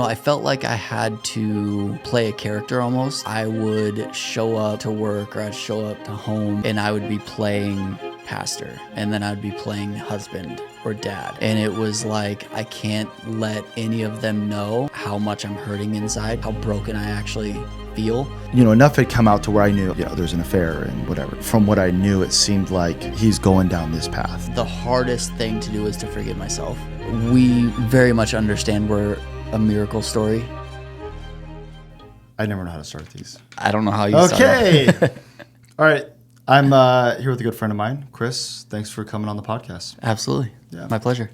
I felt like I had to play a character almost. I would show up to work or I'd show up to home and I would be playing pastor and then I'd be playing husband or dad. And it was like, I can't let any of them know how much I'm hurting inside, how broken I actually feel. Enough had come out to where I knew, there's an affair and whatever. From what I knew, it seemed like he's going down this path. The hardest thing to do is to forgive myself. We very much understand we're a miracle story. I never know how to start these. I don't know how you Okay. start. All right. I'm here with a good friend of mine, Chris. Thanks for coming on the podcast. Absolutely. Yeah. My pleasure.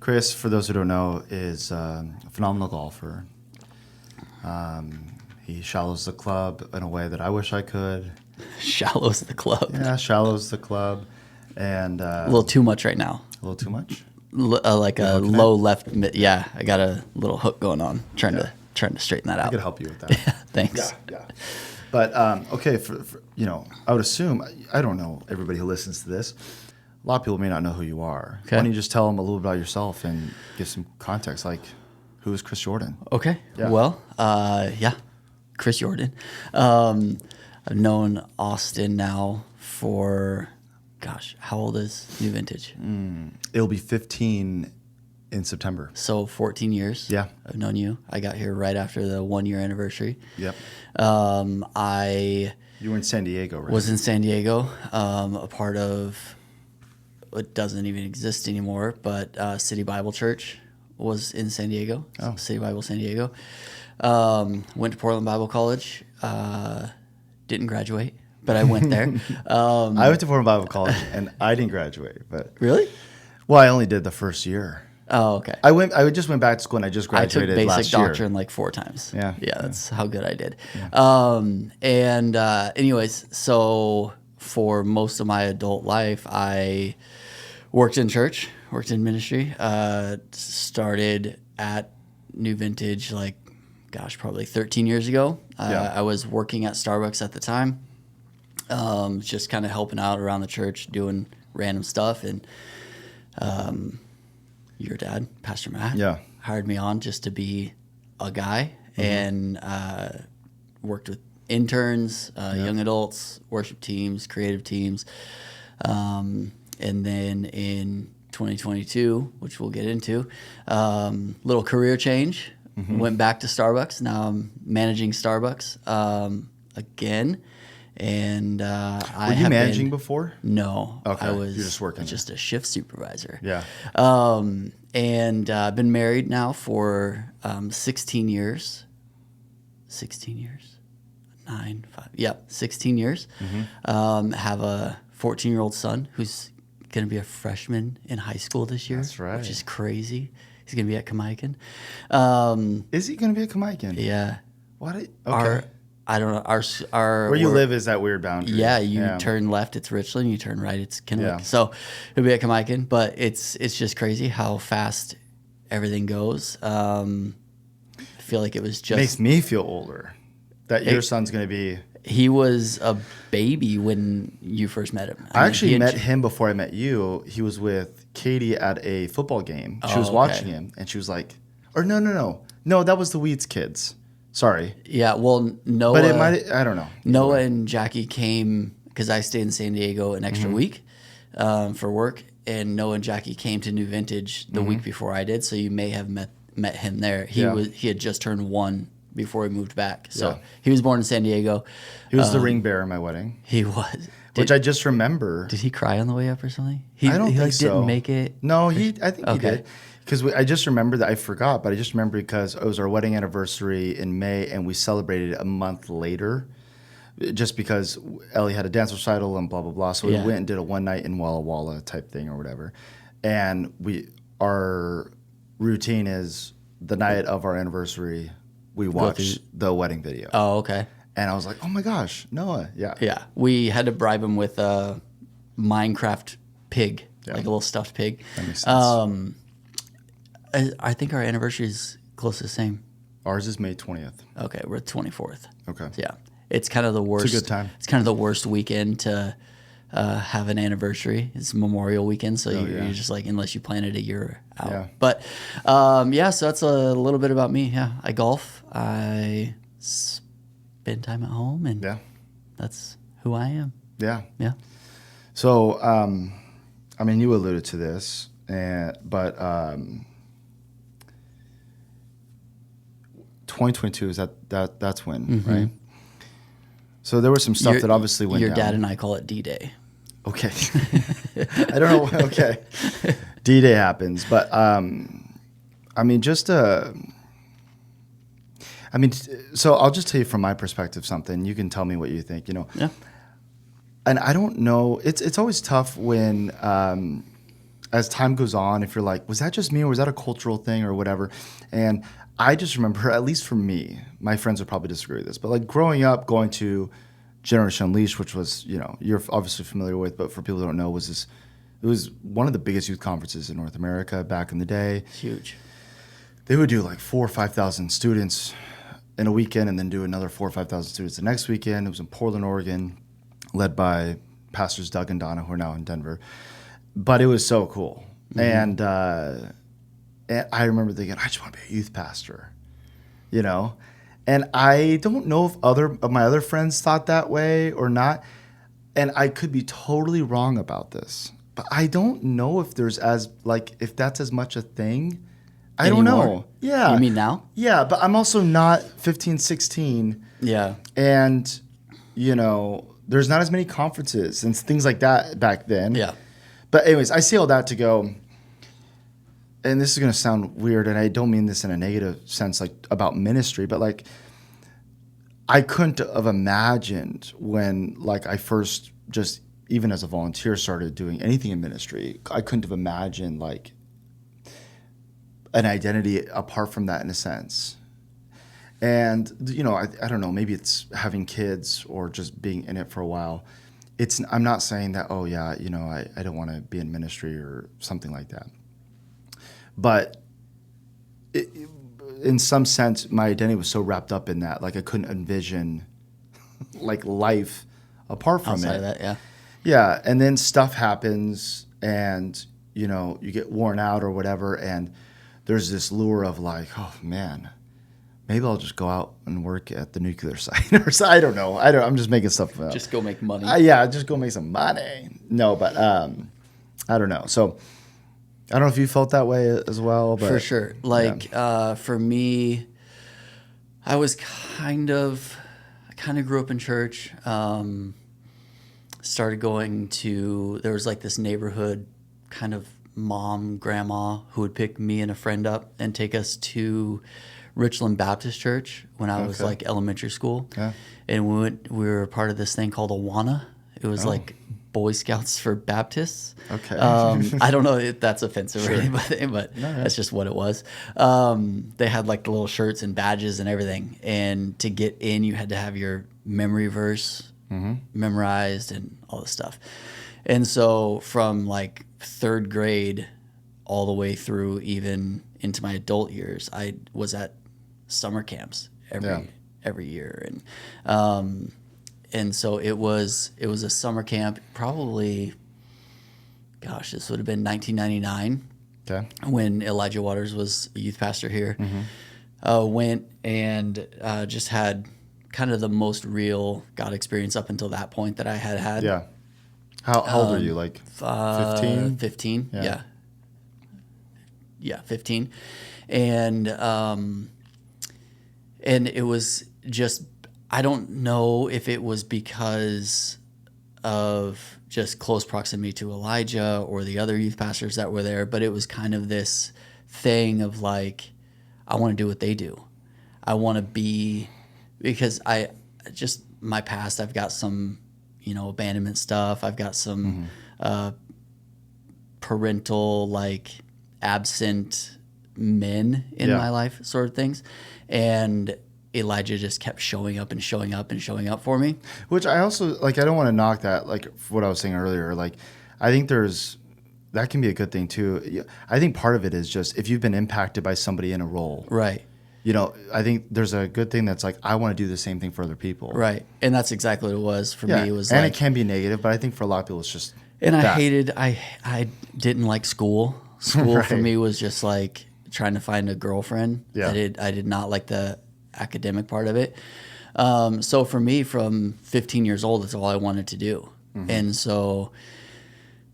Chris, for those who don't know, is a phenomenal golfer. He shallows the club in a way that I wish I could. Shallows the club. Yeah, shallows the club. And A little too much right now. a little too much? Like a low left mid. Yeah, I got a little hook going on. Trying to straighten that out. I could help you with that. Yeah, thanks. Yeah. But, okay, for I would assume, I don't know everybody who listens to this. A lot of people may not know who you are. Okay. Why don't you just tell them a little bit about yourself and give some context, like who is Chris Yourdan? Okay. Yeah. Well, Chris Yourdan. I've known Austin now for, how old is New Vintage? It'll be 15 in September. So 14 years. Yeah. I've known you. I got here right after the 1 year anniversary. Yep. I You were in San Diego, right? was in San Diego, a part of it doesn't even exist anymore, but City Bible Church was in San Diego. Oh. City Bible San Diego. Went to Portland Bible College. Didn't graduate, but I went there. I went to Portland Bible College and I didn't graduate, but Really? well, I only did the first year. Oh, okay. I just went back to school and I just I took graduated basic last year. doctrine like 4 times. Yeah. That's how good I did. Yeah. Anyways, so for most of my adult life, I worked in church, worked in ministry, started at New Vintage probably 13 years ago. I was working at Starbucks at the time, just kind of helping out around the church, doing random stuff. And your dad, Pastor Matt, hired me on just to be a guy and worked with interns, young adults, worship teams, creative teams. And then in 2022, which we'll get into, little career change. Went back to Starbucks. Now I'm managing Starbucks again. And Were you managing before? No. Okay. I was You're just working. just a shift supervisor. Yeah. And I've been married now for 16 years. 16 years? 16 years. Have a 14-year-old son who's going to be a freshman in high school this year. That's right. Which is crazy. He's going to be at Kamaikan. Is he going to be at Kamaikan? Yeah. What? Okay. I don't know. Where you live is that weird boundary. Yeah, you turn left, it's Richland. You turn right, it's Kennewick. Yeah. So it'll be at Kamaikan, but it's just crazy how fast everything goes. I feel like it was just... Makes me feel older that your son's going to be... He was a baby when you first met him. I actually met him before I met you. He was with Katie at a football game. She was watching him, and she was like... Or no. No, that was the Weeds kids. Sorry. Yeah, well, Noah... But it might... I don't know. Noah and Jackie came... Because I stayed in San Diego an extra week for work, and Noah and Jackie came to New Vintage the week before I did, so you may have met him there. He had just turned 1 before he moved back. So he was born in San Diego. He was the ring bearer at my wedding. He was. Which I just remember. Did he cry on the way up or something? I don't think so. Didn't make it? No, I think he did. Because I just remember that I forgot, but I just remember because it was our wedding anniversary in May and we celebrated a month later just because Ellie had a dance recital and blah, blah, blah. So we went and did a one night in Walla Walla type thing or whatever. And our routine is the night of our anniversary, we watch the wedding video. Oh, okay. And I was like, oh my gosh, Noah. Yeah. Yeah. We had to bribe him with a Minecraft pig, like a little stuffed pig. That makes sense. I think our anniversary is close to the same. Ours is May 20th. Okay, we're the 24th. Okay. So yeah, it's kind of the worst. It's a good time. It's kind of the worst weekend to have an anniversary. It's Memorial Weekend, so you're just like, unless you plan it a year out. Yeah. But so that's a little bit about me. Yeah, I golf. I spend time at home, and that's who I am. Yeah. Yeah. So, I mean, you alluded to this, but 2022 is that's when, right? So there was some stuff that obviously went down. Your dad and I call it D-Day. Okay. I don't know. Okay. D-Day happens, but I mean, so I'll just tell you from my perspective something. You can tell me what you think. Yeah. And I don't know. It's always tough when, as time goes on, if you're like, was that just me or was that a cultural thing or whatever? And I just remember, at least for me, my friends would probably disagree with this, but like growing up, going to Generation Unleashed, which was, you're obviously familiar with, but for people who don't know, it was one of the biggest youth conferences in North America back in the day. It's huge. They would do like 4,000 or 5,000 students in a weekend and then do another 4,000 or 5,000 students the next weekend. It was in Portland, Oregon, led by pastors Doug and Donna, who are now in Denver. But it was so cool. And I remember thinking, I just want to be a youth pastor, And I don't know if other of my other friends thought that way or not. And I could be totally wrong about this. But I don't know if if that's as much a thing. I don't know. Yeah. You mean now? Yeah, but I'm also not 15, 16. Yeah. And, there's not as many conferences and things like that back then. Yeah. But anyways, I say all that to go, and this is going to sound weird, and I don't mean this in a negative sense, like about ministry, but like I couldn't have imagined when like I first just, even as a volunteer, started doing anything in ministry, I couldn't have imagined like an identity apart from that in a sense. And, I don't know, maybe it's having kids or just being in it for a while. I'm not saying that, I don't want to be in ministry or something like that. But in some sense, my identity was so wrapped up in that, like I couldn't envision like life apart from outside it. Of that, yeah. Yeah, and then stuff happens, and you get worn out or whatever, and there's this lure of like, oh man, maybe I'll just go out and work at the nuclear site or so. I don't know. I'm just making stuff up. Just go make money. Just go make some money. No, but I don't know. So I don't know if you felt that way as well. But for sure. Like for me, I kind of grew up in church. Started going to, there was like this neighborhood kind of mom, grandma who would pick me and a friend up and take us to Richland Baptist Church when I was like elementary school. Yeah. And we were part of this thing called Awana. It was like Boy Scouts for Baptists. Okay. I don't know if that's offensive or anything, but that's just what it was. They had like the little shirts and badges and everything. And to get in, you had to have your memory verse memorized and all this stuff. And so from like third grade all the way through even into my adult years, I was at summer camps every year. And so it was a summer camp, probably, gosh, this would have been 1999 when Elijah Waters was a youth pastor here. Went and just had kind of the most real God experience up until that point that I had. Yeah. How old were you? Like 15? 15, yeah. Yeah, 15. And it was just, I don't know if it was because of just close proximity to Elijah or the other youth pastors that were there, but it was kind of this thing of like, I want to do what they do. I want to be, because my past, I've got some, abandonment stuff. I've got some parental, like, absent men in my life sort of things. And Elijah just kept showing up and showing up and showing up for me. Which I also, like, I don't want to knock that, like, what I was saying earlier. Like, I think that can be a good thing too. I think part of it is just if you've been impacted by somebody in a role. Right. I think there's a good thing that's like, I want to do the same thing for other people. Right. And that's exactly what it was for me. It was and it can be negative, but I think for a lot of people it's just and I didn't like school. School for me was just like trying to find a girlfriend. Yeah. I did not like the academic part of it. So for me, from 15 years old, that's all I wanted to do. And so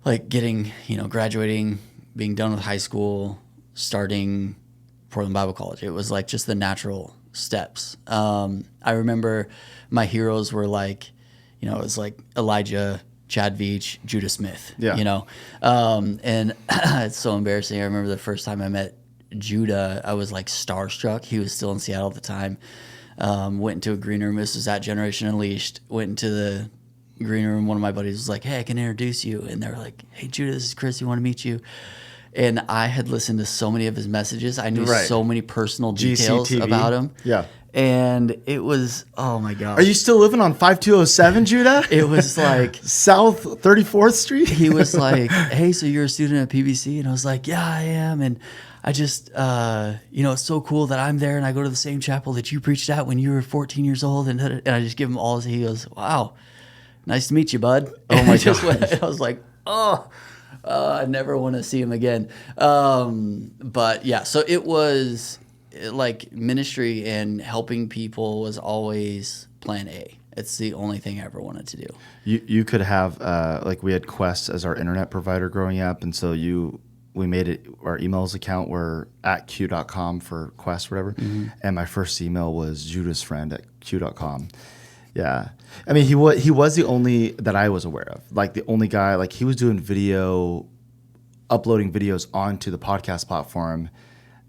like graduating, being done with high school, starting Portland Bible College, it was like just the natural steps. I remember my heroes were like, it was like Elijah, Chad Veach, Judah Smith, and it's so embarrassing. I remember the first time I met Judah, I was like starstruck. He was still in Seattle at the time. Went into a green room. This was at Generation Unleashed. Went into the green room. One of my buddies was like, "Hey, I can introduce you." And they were like, "Hey, Judah, this is Chris. You want to meet you?" And I had listened to so many of his messages. I knew so many personal details about him. Yeah. And it was, oh my gosh. Are you still living on 5207, Judah? It was like South 34th Street? He was like, "Hey, so you're a student at PBC?" And I was like, "Yeah, I am." And I just, it's so cool that I'm there and I go to the same chapel that you preached at when you were 14 years old. And I just give him all he goes, "Wow, nice to meet you, bud." Oh my God. I was like, I never want to see him again. But yeah, so it was like ministry and helping people was always plan A. It's the only thing I ever wanted to do. You could have, we had Quest as our internet provider growing up. And so we made it, our emails account were at q.com for Quest, whatever. And my first email was Judah's friend at q.com. Yeah. I mean, he was the only that I was aware of, like the only guy, like he was doing uploading videos onto the podcast platform,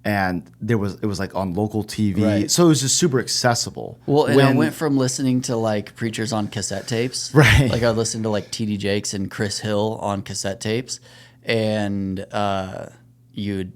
and it was like on local TV. Right. So it was just super accessible. Well, and I went from listening to like preachers on cassette tapes. Right. Like I listened to like TD Jakes and Chris Hill on cassette tapes, and you'd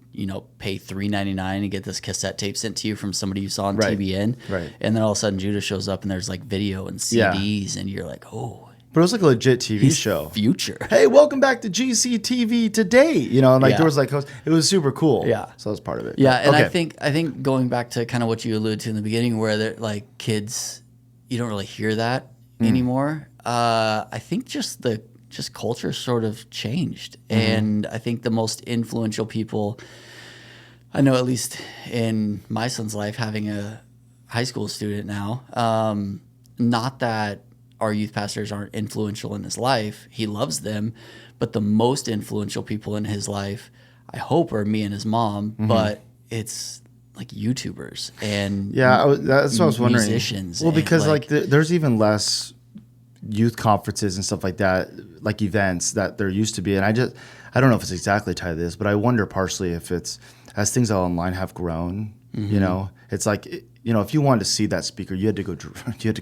pay $3.99 and get this cassette tape sent to you from somebody you saw on TBN. Right. And then all of a sudden Judah shows up and there's like video and CDs and you're like, oh. But it was like a legit TV show. Future. Hey, welcome back to GCTV today. There was like, it was super cool. Yeah. So that was part of it. Yeah. And okay. I think going back to kind of what you alluded to in the beginning, where they're like kids, you don't really hear that anymore. I think just culture sort of changed. And I think the most influential people I know, at least in my son's life, having a high school student now, not that our youth pastors aren't influential in his life. He loves them, but the most influential people in his life, I hope, are me and his mom, but it's like YouTubers and that's what I was wondering. Musicians. Well, because there's even less youth conferences and stuff like that, like events that there used to be. And I don't know if it's exactly tied to this, but I wonder partially if it's as things online have grown, it's like, if you wanted to see that speaker, you had to go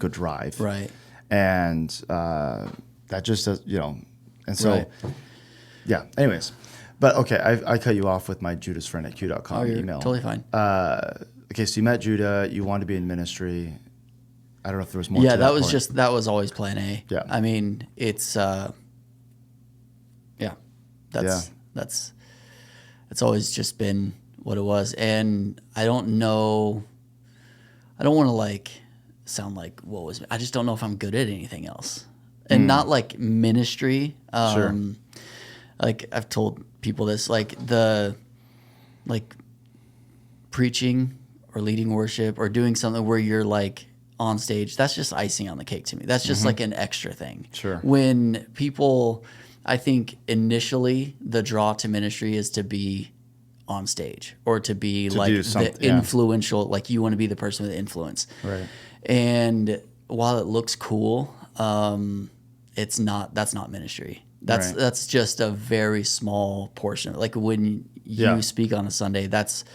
drive. Right. And that just does, and so, yeah, anyways. But okay, I cut you off with my Judah's friend at q.com email. Totally fine. Okay, so you met Judah, you wanted to be in ministry. I don't know if there was more to that that was point. that was always plan A. Yeah. I mean, it's, it's always just been what it was. And I don't want to sound like what was, I just don't know if I'm good at anything else. And not like ministry. Sure. Like I've told people this, preaching or leading worship or doing something where you're like on stage, that's just icing on the cake to me. That's just like an extra thing. Sure. When people, I think initially the draw to ministry is to be on stage or to be the influential, like you want to be the person with influence. Right. And while it looks cool, that's not ministry. That's just a very small portion. Like when you speak on a Sunday, that's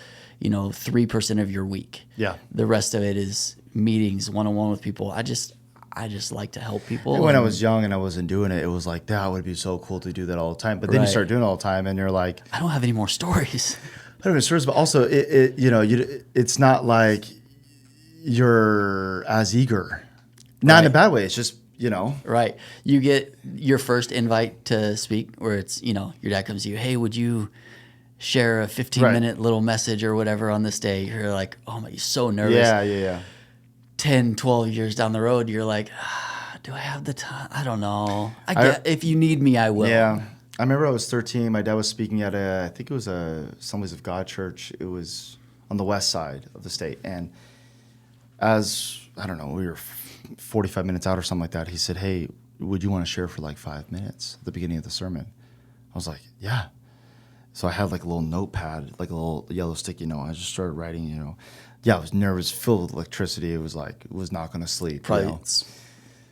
3% of your week. Yeah. The rest of it is meetings, one-on-one with people. I just like to help people. And when I was young and I wasn't doing it, it was like, that would be so cool to do that all the time. But then you start doing it all the time and you're like, I don't have any more stories. I don't have any stories, but also it's not like you're as eager. Not in a bad way. It's just, Right. You get your first invite to speak where it's, your dad comes to you, hey, would you share a 15-minute little message or whatever on this day. You're like, oh my, you're so nervous. Yeah. 10, 12 years down the road, you're like, do I have the time? I don't know. If you need me, I will. Yeah. I remember I was 13. My dad was speaking at I think it was a Assemblies of God church. It was on the west side of the state. And we were 45 minutes out or something like that. He said, hey, would you want to share for like 5 minutes at the beginning of the sermon? I was like, yeah. So I had like a little notepad, like a little yellow sticky note. I just started writing, Yeah, I was nervous, filled with electricity. It was like, it was not going to sleep. Probably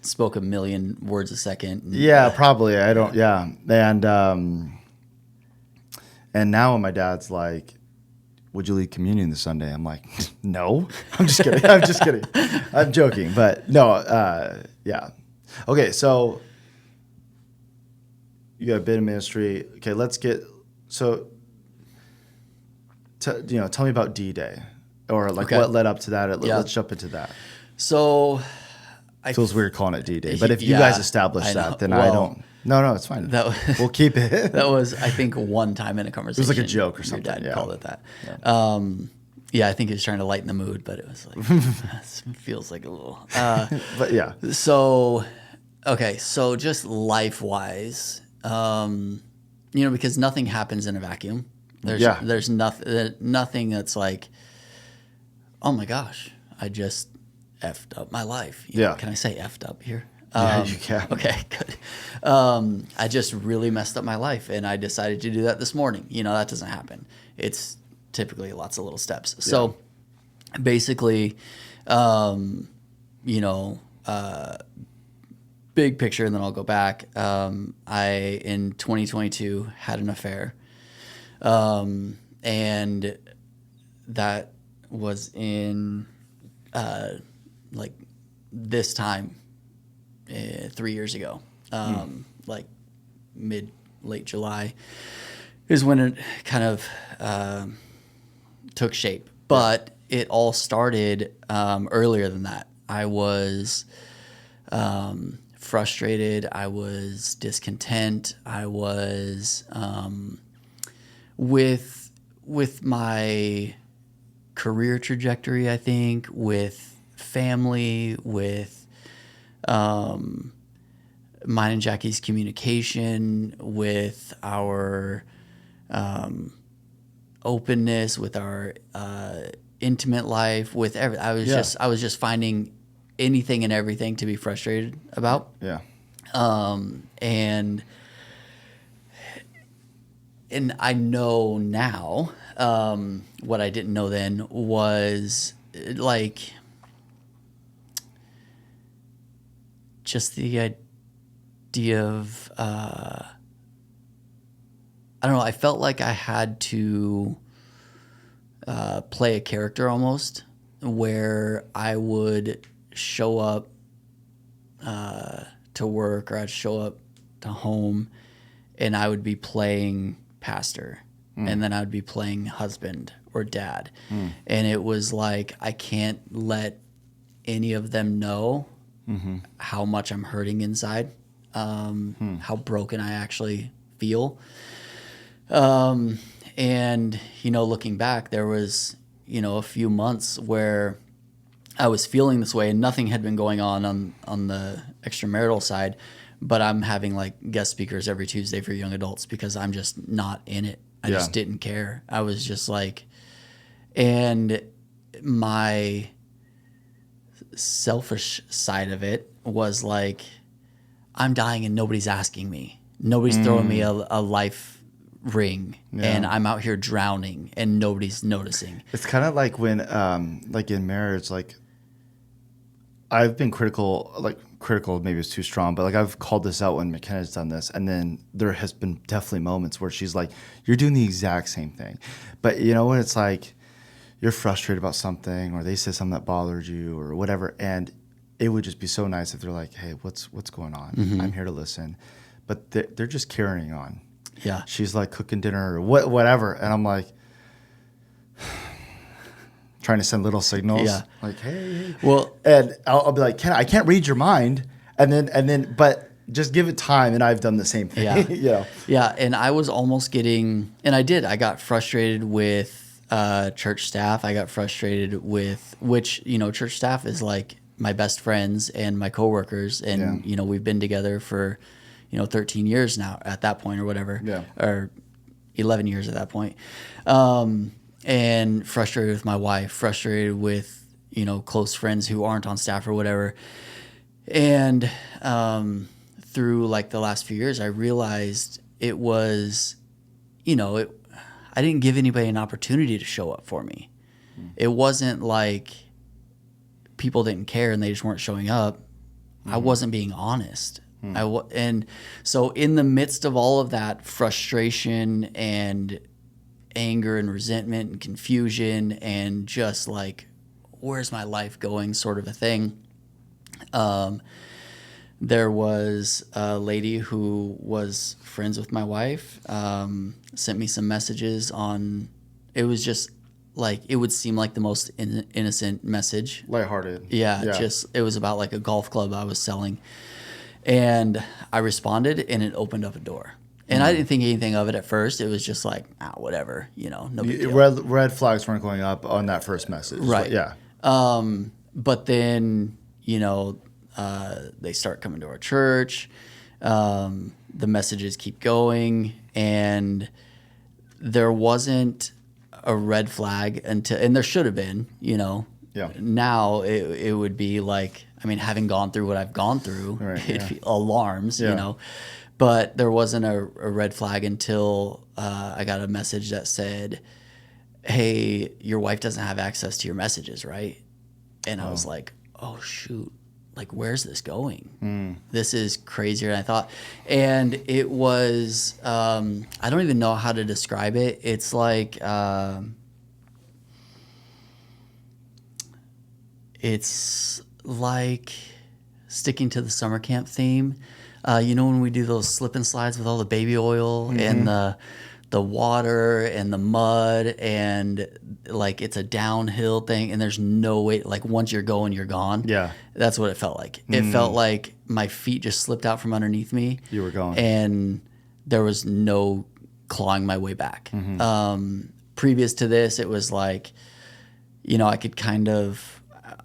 spoke a million words a second. Yeah, probably. I don't, yeah. And now my dad's like, would you lead communion this Sunday? I'm like, no. I'm just kidding. I'm joking. But no, yeah. Okay, so you got a bit of ministry. Okay, tell me about D-Day, or like what led up to that. Let's jump into that. So it feels weird calling it D-Day, but if you guys establish that, then I don't. No, it's fine. We'll keep it. That was, I think, one time in a conversation. It was like a joke or something. Your dad called it that. Yeah. I think he was trying to lighten the mood, but it was like, it feels like a little. But yeah. So, okay. So just life-wise, because nothing happens in a vacuum. There's nothing that's like, oh my gosh, I just effed up my life. Can I say effed up here? Yeah, you can. Okay, good. I just really messed up my life, and I decided to do that this morning. That doesn't happen. It's typically lots of little steps. Yeah. So basically, big picture, and then I'll go back. I, in 2022, had an affair. And that was in, this time, 3 years ago, like late July is when it kind of, took shape, but it all started, earlier than that. I was, frustrated. I was discontent. I was, with my career trajectory, I think, with family, with mine and Jackie's communication, with our openness, with our intimate life, with everything. I was just finding anything and everything to be frustrated about. Yeah. And I know now, what I didn't know then was like just the idea of, I don't know, I felt like I had to play a character almost, where I would show up to work, or I'd show up to home, and I would be playing pastor, and then I would be playing husband or dad. And it was like, I can't let any of them know how much I'm hurting inside, how broken I actually feel. And, looking back, there was, a few months where I was feeling this way, and nothing had been going on the extramarital side, but I'm having like guest speakers every Tuesday for young adults because I'm just not in it. I just didn't care. I was just like, and my selfish side of it was like, I'm dying and nobody's asking me. Nobody's throwing me a life ring, and I'm out here drowning and nobody's noticing. It's kind of like when, like in marriage, like I've been critical maybe it's too strong, but like I've called this out when McKenna's done this, and then there has been definitely moments where she's like, you're doing the exact same thing. But when it's like you're frustrated about something, or they said something that bothered you or whatever, and it would just be so nice if they're like, hey, what's going on? I'm here to listen. But they're just carrying on. Yeah. She's like cooking dinner or whatever, and I'm like trying to send little signals, like, hey. Well, and I'll be like, I can't read your mind, and then, but just give it time. And I've done the same thing. Yeah. Yeah. Yeah. And I was almost getting, and I got frustrated with church staff. I got frustrated with, which, church staff is like my best friends and my coworkers. And, we've been together for, 13 years now at that point or whatever. Yeah. Or 11 years at that point. And frustrated with my wife, frustrated with, close friends who aren't on staff or whatever. And through like the last few years, I realized it was, I didn't give anybody an opportunity to show up for me. It wasn't like people didn't care and they just weren't showing up. I wasn't being honest. And so in the midst of all of that frustration and anger and resentment and confusion and just like, where's my life going sort of a thing, there was a lady who was friends with my wife, sent me some messages on, it was just like, it would seem like the most innocent message. Lighthearted. Yeah, just, it was about like a golf club I was selling. And I responded and it opened up a door. And I didn't think anything of it at first. It was just like, whatever, no big deal. Red flags weren't going up on that first message. Right. Yeah. But then, they start coming to our church. The messages keep going. And there wasn't a red flag until, and there should have been, Yeah. Now it would be like, having gone through what I've gone through, it'd be alarms, But there wasn't a red flag until I got a message that said, hey, your wife doesn't have access to your messages, right? And I was like, oh, shoot. Like, where's this going? This is crazier than I thought. And it was, I don't even know how to describe it. It's like, it's like sticking to the summer camp theme. When we do those slip and slides with all the baby oil and the water and the mud and like it's a downhill thing and there's no way, like once you're going, you're gone. Yeah. That's what it felt like. It felt like my feet just slipped out from underneath me. You were gone. And there was no clawing my way back. Previous to this, it was like, I could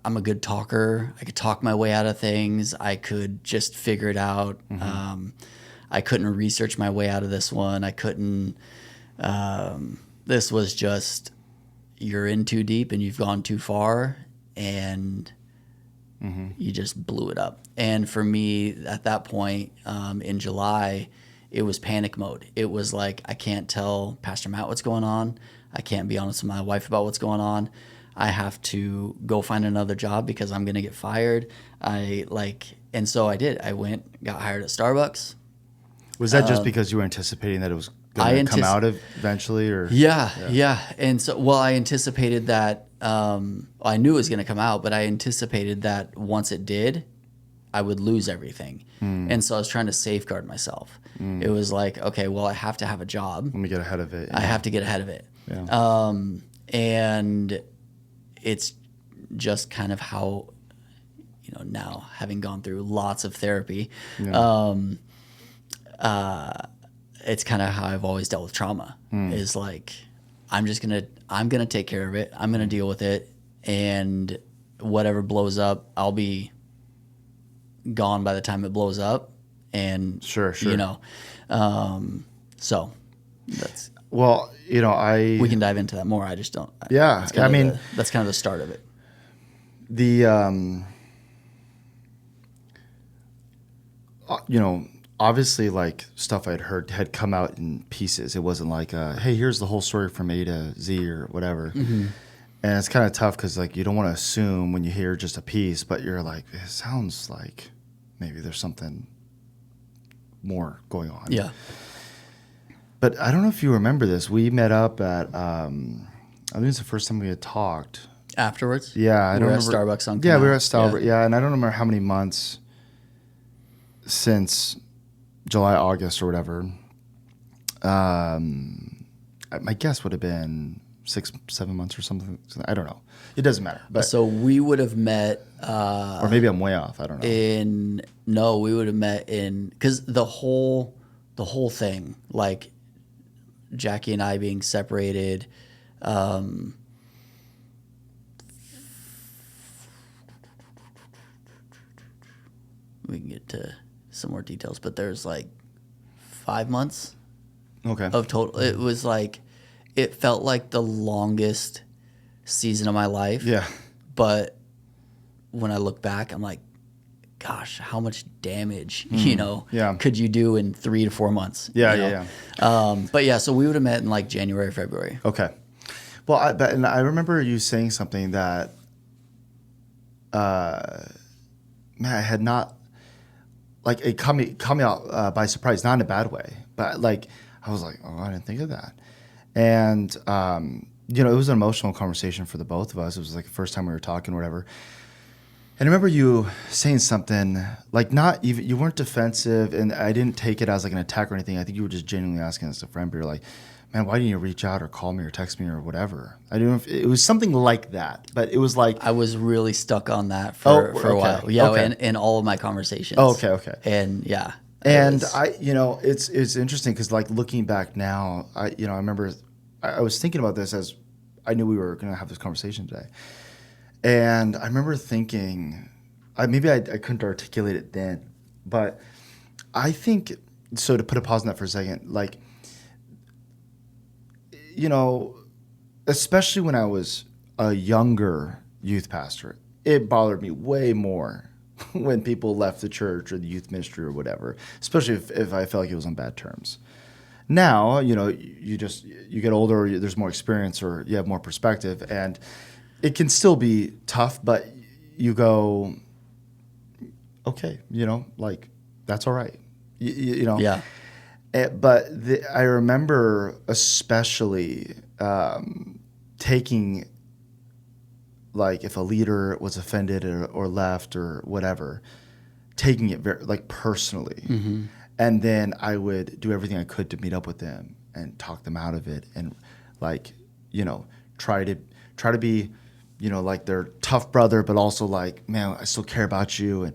I'm a good talker. I could talk my way out of things. I could just figure it out. I couldn't research my way out of this one. I couldn't. This was just, you're in too deep and you've gone too far and you just blew it up. And for me at that point, in July, it was panic mode. It was like, I can't tell Pastor Matt what's going on. I can't be honest with my wife about what's going on. I have to go find another job because I'm going to get fired. And so I did. I went, got hired at Starbucks. Was that just because you were anticipating that it was going to come out eventually? Or Yeah. And so, I anticipated that, I knew it was going to come out, but I anticipated that once it did, I would lose everything. And so I was trying to safeguard myself. It was like, okay, well, I have to have a job. Let me get ahead of it. I have to get ahead of it. Yeah. And it's just kind of how, now having gone through lots of therapy, it's kind of how I've always dealt with trauma. Is like, I'm gonna take care of it. I'm gonna deal with it, and whatever blows up, I'll be gone by the time it blows up. And sure. So that's. Well, we can dive into that more. I just don't. Yeah, that's kind of the start of it. Obviously, like stuff I'd heard had come out in pieces. It wasn't like, hey, here's the whole story from A to Z or whatever. And it's kind of tough because like you don't want to assume when you hear just a piece, but you're like, it sounds like maybe there's something more going on. Yeah. But I don't know if you remember this. We met up at, I think it's the first time we had talked. Afterwards? Yeah. I don't remember. At Starbucks on Yeah, we were at Starbucks. Yeah, and I don't remember how many months since July, August or whatever. My guess would have been 6-7 months or something. I don't know. It doesn't matter. But so we would have met Or maybe I'm way off. I don't know. No, we would have met because the whole thing, like Jackie and I being separated, we can get to some more details, but there's like 5 months of total. It was like, it felt like the longest season of my life. Yeah. But when I look back, I'm like, gosh, how much damage, could you do in 3 to 4 months? Yeah. But yeah, so we would have met in like January, February. Okay. Well, I remember you saying something that, man, I had not, like, it caught me out by surprise, not in a bad way, but like, I was like, oh, I didn't think of that. And, it was an emotional conversation for the both of us. It was like the first time we were talking or whatever. And I remember you saying something like, not even, you weren't defensive, and I didn't take it as like an attack or anything. I think you were just genuinely asking as a friend, but you're like, man, why didn't you reach out or call me or text me or whatever? I don't know if it was something like that, but it was like, I was really stuck on that for a while. Yeah. Okay. In all of my conversations. Oh, okay. And yeah. And it's interesting because like looking back now, I remember I was thinking about this as I knew we were going to have this conversation today. And I remember thinking, maybe I couldn't articulate it then, but I think, so to put a pause on that for a second, like, especially when I was a younger youth pastor, it bothered me way more when people left the church or the youth ministry or whatever, especially if I felt like it was on bad terms. Now, you get older, there's more experience, or you have more perspective, and it can still be tough, but you go, okay, like, that's all right. Yeah. But I remember especially taking, like, if a leader was offended or left or whatever, taking it very, like, personally. Mm-hmm. And then I would do everything I could to meet up with them and talk them out of it, and, like, try to be, like their tough brother, but also like, man, I still care about you.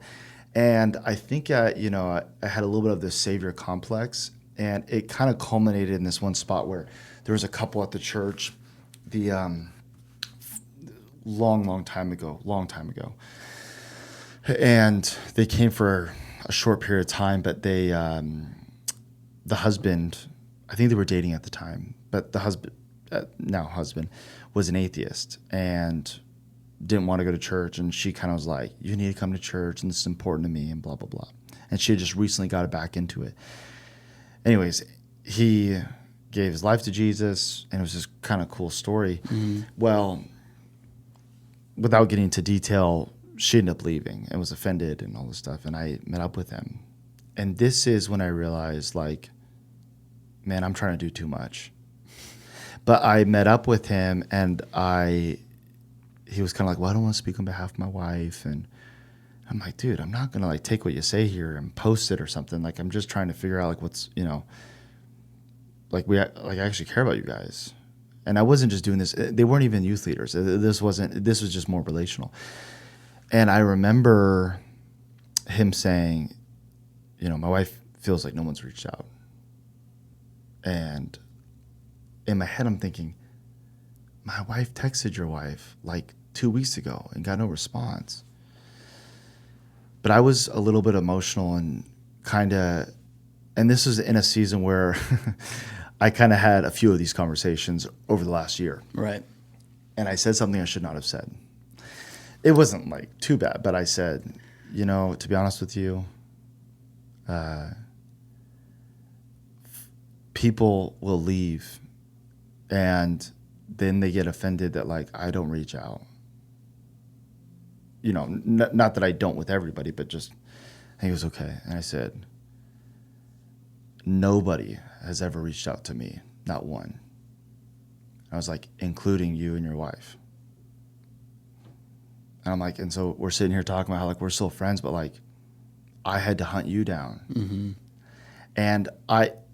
And I think, I had a little bit of this savior complex, and it kind of culminated in this one spot where there was a couple at the church, long time ago. And they came for a short period of time, but they, the husband, I think they were dating at the time, but the husband, now husband, was an atheist and didn't want to go to church. And she kind of was like, you need to come to church, and this is important to me, and blah, blah, blah. And she had just recently got back into it. Anyways, he gave his life to Jesus, and it was this kind of cool story. Mm-hmm. Well, without getting into detail, she ended up leaving and was offended and all this stuff. And I met up with him. And this is when I realized, like, man, I'm trying to do too much. But I met up with him, and he was kind of like, well, I don't want to speak on behalf of my wife. And I'm like, dude, I'm not going to, like, take what you say here and post it or something. Like, I'm just trying to figure out, like, what's, like, I actually care about you guys. And I wasn't just doing this. They weren't even youth leaders. This was just more relational. And I remember him saying, my wife feels like no one's reached out. And in my head, I'm thinking, my wife texted your wife like 2 weeks ago and got no response. But I was a little bit emotional and and this was in a season where I kind of had a few of these conversations over the last year. Right. And I said something I should not have said. It wasn't like too bad, but I said, to be honest with you, people will leave, and then they get offended that, like, I don't reach out. Not that I don't with everybody, but just, and he was okay. And I said, nobody has ever reached out to me, not one. I was like, including you and your wife. And I'm like, and so we're sitting here talking about how, like, we're still friends, but, like, I had to hunt you down. Mm-hmm. And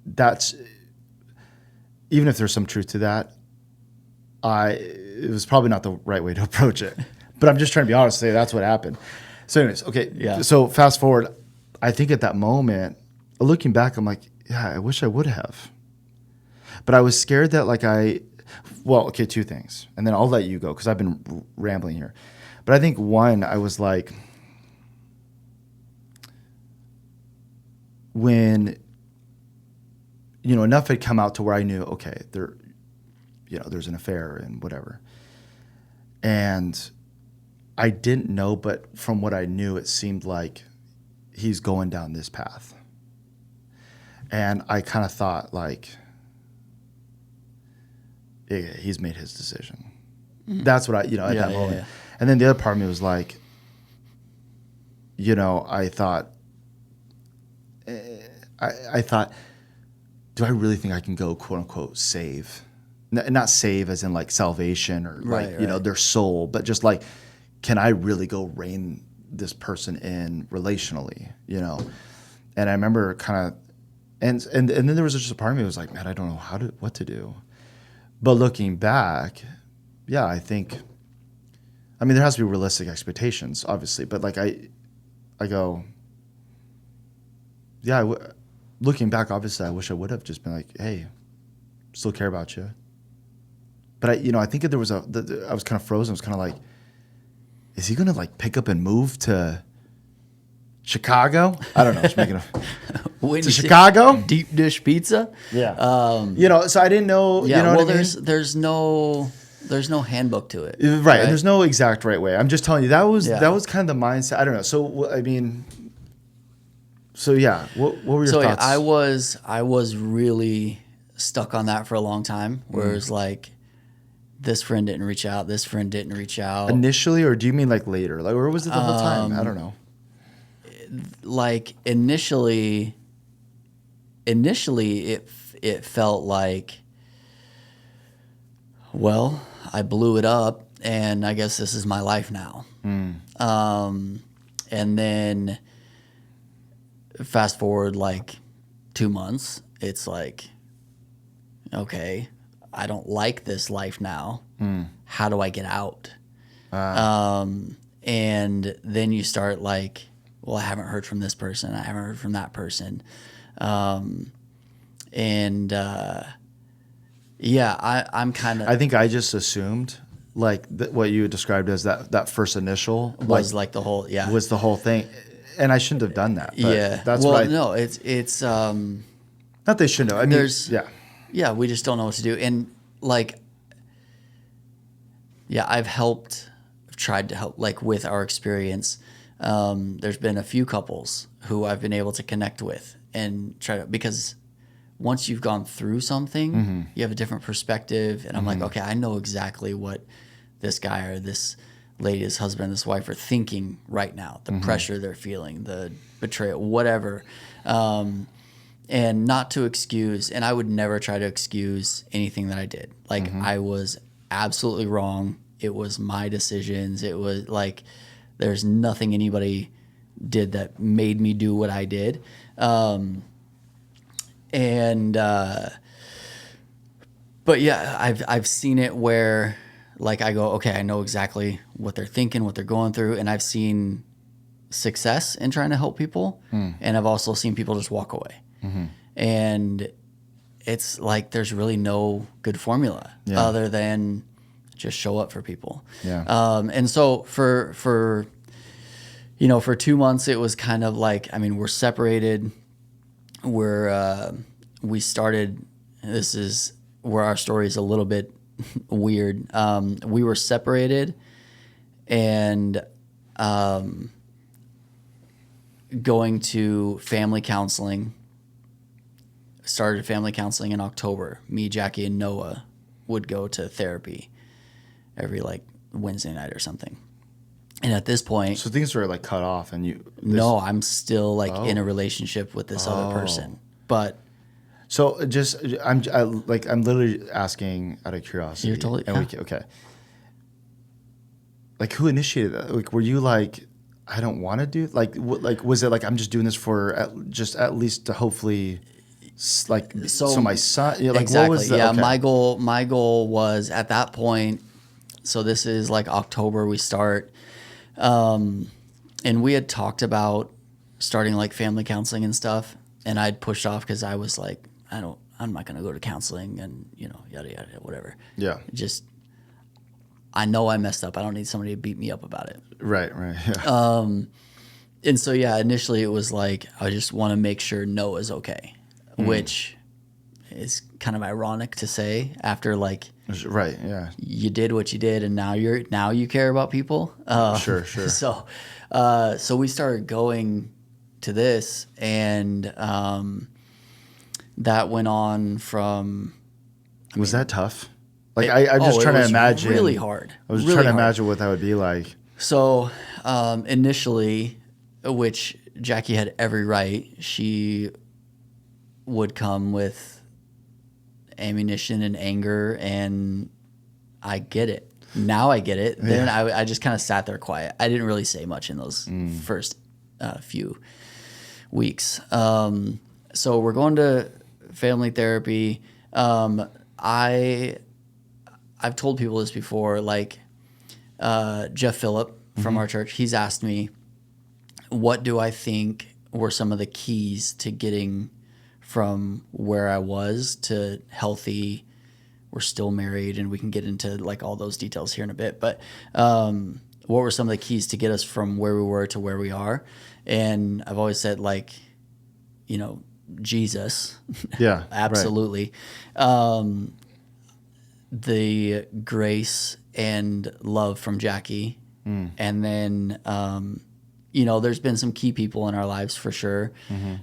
that's, even if there's some truth to that, it was probably not the right way to approach it. But I'm just trying to be honest. Say that's what happened. So, anyways, okay. Yeah. So fast forward. I think at that moment, looking back, I'm like, yeah, I wish I would have. But I was scared that okay, two things, and then I'll let you go because I've been rambling here. But I think one, I was like, when enough had come out to where I knew, okay, there's an affair and whatever. And I didn't know, but from what I knew, it seemed like he's going down this path. And I kind of thought, like, yeah, he's made his decision. Mm-hmm. That's what I, at that moment. Yeah. And then the other part of me was like, I thought, I thought, do I really think I can go, quote unquote, save? Not save as in like salvation or their soul, but just like, can I really go rein this person in relationally, And I remember kind of, and then there was just a part of me that was like, man, I don't know what to do. But looking back, yeah, I think, there has to be realistic expectations, obviously, but like I go, yeah, looking back, obviously, I wish I would have just been like, hey, still care about you. But I think there was I was kind of frozen. I was kind of like, is he going to like pick up and move to Chicago? I don't know. Just making to Chicago? Deep dish pizza? Yeah. So I didn't know. Yeah. Well, there's no handbook to it. Right. And there's no exact right way. I'm just telling you that was kind of the mindset. I don't know. So yeah, what were your thoughts? I was really stuck on that for a long time, where it was like, this friend didn't reach out, this friend didn't reach out. Initially, or do you mean like later? Like, or was it the whole time? I don't know. Like initially it felt like, well, I blew it up and I guess this is my life now. And then fast forward like 2 months, it's like, okay, I don't like this life now. How do I get out? And then you start like, well, I haven't heard from this person. I haven't heard from that person. I'm kind of... I think I just assumed like what you described as that first initial... Was like the whole... Yeah. Was the whole thing. And I shouldn't have done that. But yeah. That's well, what no, it's... not they shouldn't have. I mean, yeah. Yeah, we just don't know what to do. And like, yeah, I've tried to help like with our experience. There's been a few couples who I've been able to connect with and because once you've gone through something, you have a different perspective. And I'm like, okay, I know exactly what this guy or this lady, this husband, this wife are thinking right now, the pressure they're feeling, the betrayal, whatever. And not to excuse, and I would never try to excuse anything that I did. Like, I was absolutely wrong. It was my decisions. It was like, there's nothing anybody did that made me do what I did. But yeah, I've seen it where like I go, okay, I know exactly what they're thinking, what they're going through. And I've seen success in trying to help people. And I've also seen people just walk away. And it's like there's really no good formula other than just show up for people. And so for 2 months it was kind of like, we're separated. We started, this is where our story is a little bit weird. We were separated and going to family counseling. Started family counseling in October. Me, Jackie, and Noah would go to therapy every like Wednesday night or something. And at this point, so things were like cut off, and you. No, I'm still like in a relationship with this other person. But so I'm literally asking out of curiosity. You're totally okay. Like, who initiated that? Like, were you like, I don't want to do like was it like I'm just doing this for at least to hopefully. So my son, like, exactly. What was the, yeah, okay. my goal was at that point, So this is like October we start. And we had talked about starting like family counseling and stuff. And I'd pushed off because I was like, I'm not going to go to counseling and, yada, yada, whatever. Yeah. I know I messed up. I don't need somebody to beat me up about it. Right. Yeah. And so, initially it was like, I just want to make sure no is okay, which is kind of ironic to say after like, right. Yeah. You did what you did, and now you care about people. Sure. So we started going to this, and that went on from. Was that tough? Like I'm just trying to imagine. Really hard. I was trying to imagine what that would be like. So initially, which Jackie had every right, she would come with ammunition and anger, and I get it. Now I get it. Then I just kind of sat there quiet. I didn't really say much in those first few weeks. So we're going to family therapy. I've told people this before, like Jeff Phillip from our church, he's asked me, what do I think were some of the keys to getting from where I was to healthy? We're still married, and we can get into like all those details here in a bit. But what were some of the keys to get us from where we were to where we are? And I've always said, like, Jesus. Yeah, absolutely. Right. The grace and love from Jackie, and then there's been some key people in our lives for sure.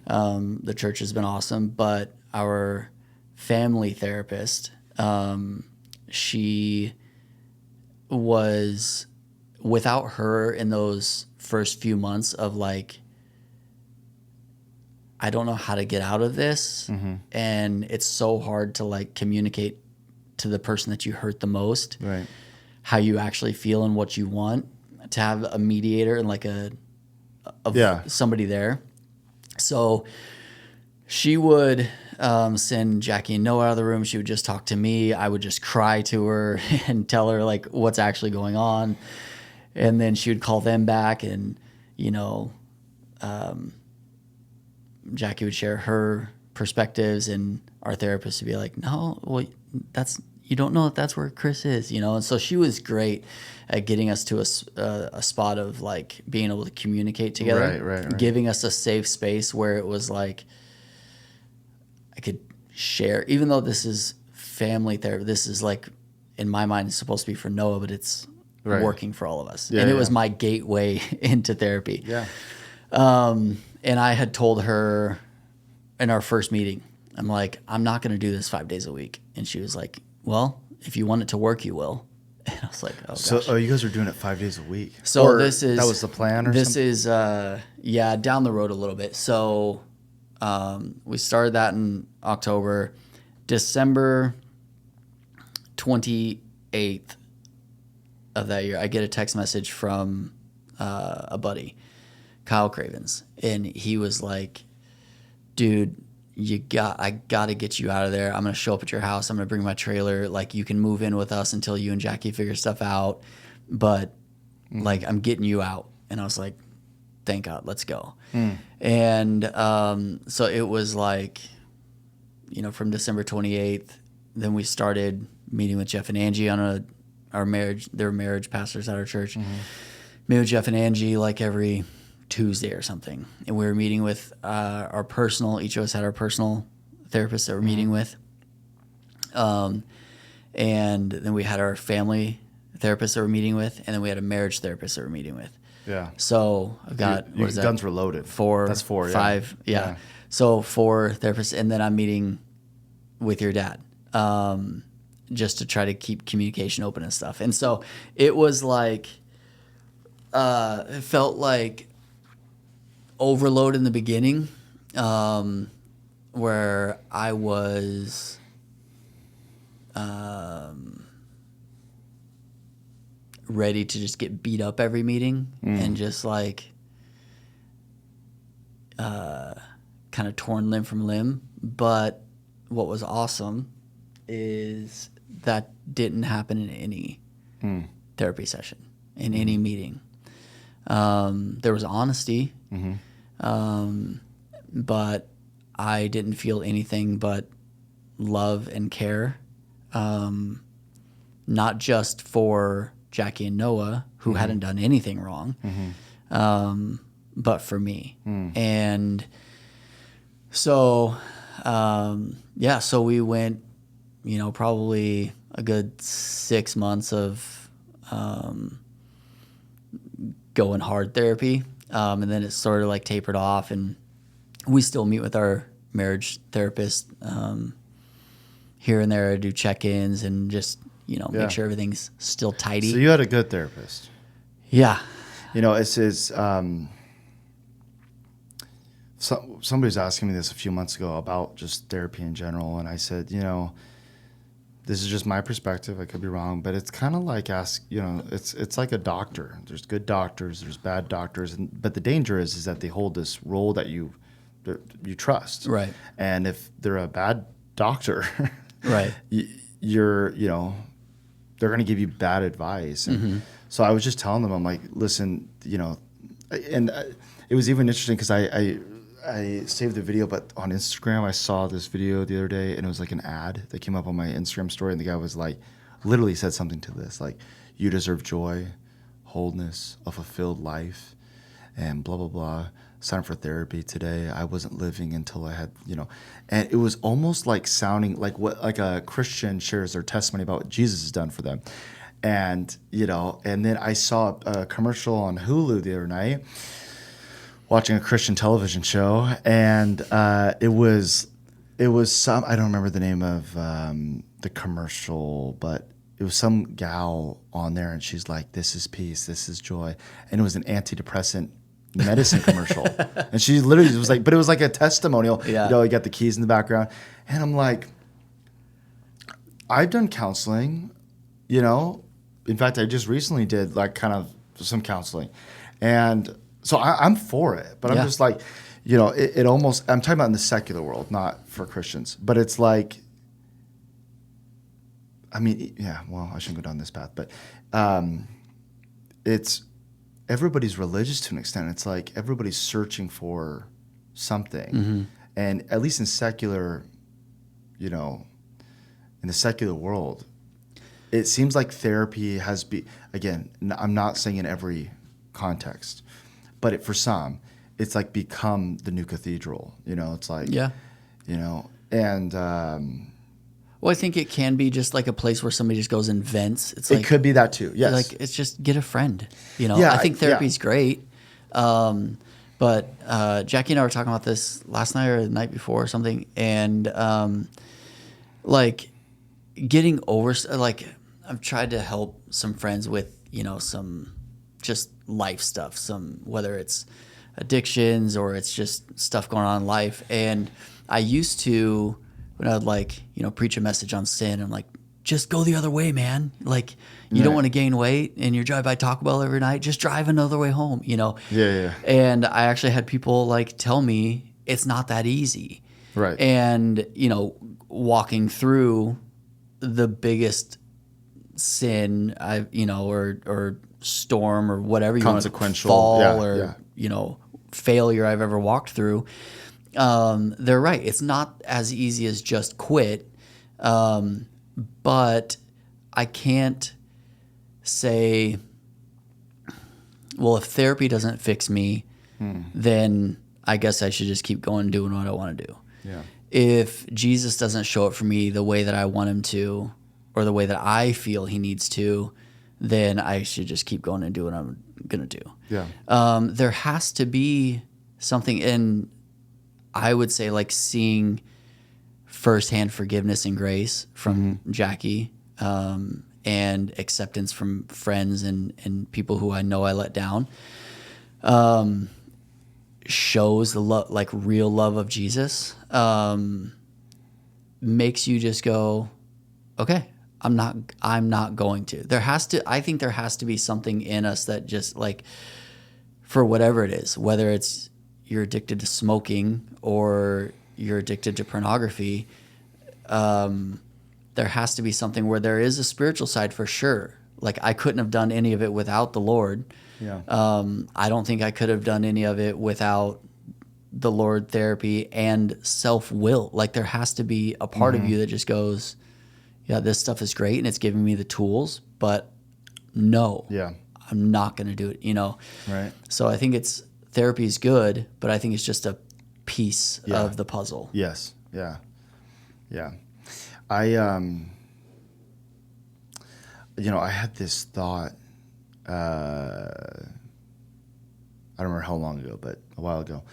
The church has been awesome, but our family therapist, she was, without her in those first few months of like, I don't know how to get out of this. And it's so hard to like communicate to the person that you hurt the most, right? How you actually feel and what you want, to have a mediator and like somebody there. So she would send Jackie and Noah out of the room. She would just talk to me. I would just cry to her and tell her like what's actually going on. And then she would call them back, and, Jackie would share her perspectives, and our therapist would be like, no, well, you don't know if that's where Chris is, And so she was great at getting us to a spot of like being able to communicate together, right. Giving us a safe space where it was like I could share, even though this is family therapy. This is like, in my mind, it's supposed to be for Noah, but it's working for all of us. And it was my gateway into therapy. Yeah. And I had told her in our first meeting, I'm like, I'm not going to do this 5 days a week. And she was like, well, if you want it to work, you will. And I was like, oh, gosh. So you guys are doing it 5 days a week? So or that was the plan or this something? This is, down the road a little bit. So we started that in October. December 28th of that year, I get a text message from a buddy, Kyle Cravens. And he was like, dude, I got to get you out of there. I'm going to show up at your house. I'm going to bring my trailer. Like, you can move in with us until you and Jackie figure stuff out. But, like, I'm getting you out. And I was like, thank God, let's go. And so it was like, from December 28th, then we started meeting with Jeff and Angie on our marriage. They're marriage pastors at our church. Meet with Jeff and Angie like every Tuesday or something, and we were meeting with our personal. Each of us had our personal therapist that we're meeting with, and then we had our family therapist that we're meeting with, and then we had a marriage therapist that we're meeting with. Yeah. So I've got your guns were loaded. 4. That's 4. Five. Yeah. So 4 therapists, and then I'm meeting with your dad, just to try to keep communication open and stuff. And so it was like, it felt like overload in the beginning, where I was ready to just get beat up every meeting and just like kind of torn limb from limb. But what was awesome is that didn't happen in any therapy session, in any meeting. There was honesty, but I didn't feel anything but love and care, not just for Jackie and Noah, who hadn't done anything wrong, but for me. And so, so we went, probably a good 6 months of going hard therapy. And then it sort of like tapered off, and we still meet with our marriage therapist here and there, do check-ins and just, make sure everything's still tidy. So you had a good therapist. Yeah. Somebody was asking me this a few months ago about just therapy in general, and I said, this is just my perspective. I could be wrong, but it's kind of like it's like a doctor. There's good doctors, there's bad doctors, but the danger is that they hold this role that you trust, right? And if they're a bad doctor, right, they're going to give you bad advice. And so I was just telling them, I'm like, listen, and it was even interesting because I saved the video, but on Instagram, I saw this video the other day, and it was like an ad that came up on my Instagram story, and the guy was like, literally said something to this, like, you deserve joy, wholeness, a fulfilled life, and blah, blah, blah. Sign up for therapy today. I wasn't living until I had, and it was almost like sounding like like a Christian shares their testimony about what Jesus has done for them. And, and then I saw a commercial on Hulu the other night, watching a Christian television show, and it was some, I don't remember the name of the commercial, but it was some gal on there, and she's like, this is peace, this is joy. And it was an antidepressant medicine commercial. And she literally was like, but it was like a testimonial. Yeah. You got the keys in the background. And I'm like, I've done counseling, In fact, I just recently did like kind of some counseling. And so I'm for it, but I'm just like, it almost, I'm talking about in the secular world, not for Christians, but it's like, I shouldn't go down this path, but it's, everybody's religious to an extent. It's like everybody's searching for something. And at least in secular, in the secular world, it seems like therapy again, I'm not saying in every context, but for some, it's like become the new cathedral. It's like, and well, I think it can be just like a place where somebody just goes and vents. It could be that too. Yes, like it's just get a friend. I think therapy's great. But Jackie and I were talking about this last night or the night before or something, and like getting over, like I've tried to help some friends with some just life stuff, whether it's addictions or it's just stuff going on in life. And I used to, when I would preach a message on sin, I'm like, just go the other way, man. Like you don't want to gain weight and you drive by Taco Bell every night, just drive another way home, Yeah. And I actually had people tell me it's not that easy. Right. And, walking through the biggest sin or storm or whatever you want to fall failure I've ever walked through. They're right. It's not as easy as just quit. But I can't say, well, if therapy doesn't fix me, then I guess I should just keep going doing what I want to do. Yeah. If Jesus doesn't show up for me the way that I want him to, or the way that I feel he needs to, then I should just keep going and do what I'm going to do. Yeah. There has to be something in, I would say, like seeing firsthand forgiveness and grace from Jackie, and acceptance from friends and people who I know I let down, shows the love, like real love of Jesus, makes you just go, okay, I'm not going to. I think there has to be something in us that just like, for whatever it is, whether it's you're addicted to smoking or you're addicted to pornography, there has to be something where there is a spiritual side for sure. Like I couldn't have done any of it without the Lord. Yeah. I don't think I could have done any of it without the Lord therapy and self-will. Like there has to be a part of you that just goes, yeah, this stuff is great and it's giving me the tools, but no, I'm not going to do it, Right. So I think therapy is good, but I think it's just a piece of the puzzle. Yes. Yeah. Yeah. I had this thought, I don't remember how long ago, but a while ago.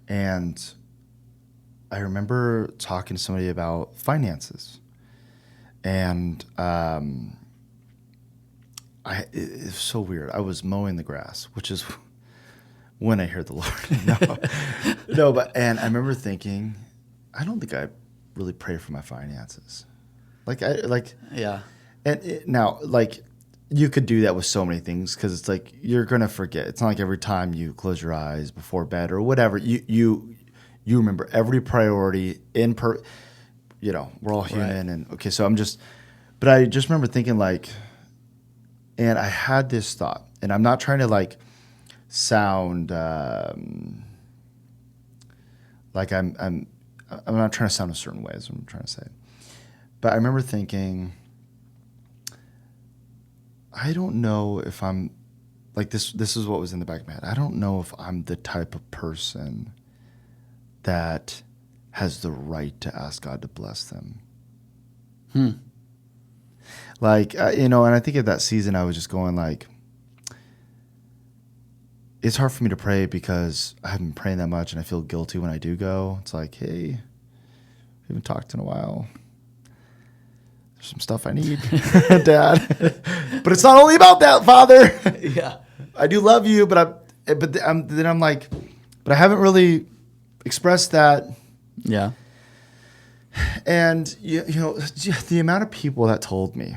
And I remember talking to somebody about finances. And it's so weird. I was mowing the grass, which is when I hear the Lord. And I remember thinking, I don't think I really pray for my finances. Now, you could do that with so many things because it's like you're gonna forget. It's not like every time you close your eyes before bed or whatever, you remember every priority we're all human, and okay. So but I just remember thinking and I had this thought, and I'm not trying to sound like I'm not trying to sound a certain way. Is what I'm trying to say. But I remember thinking, I don't know if I'm this is what was in the back of my head. I don't know if I'm the type of person that has the right to ask God to bless them. And I think at that season I was just going it's hard for me to pray because I haven't been praying that much and I feel guilty when I do go. It's like, hey, we haven't talked in a while. Some stuff I need, Dad. But it's not only about that, Father. Yeah, I do love you, but I haven't really expressed that. Yeah. And the amount of people that told me,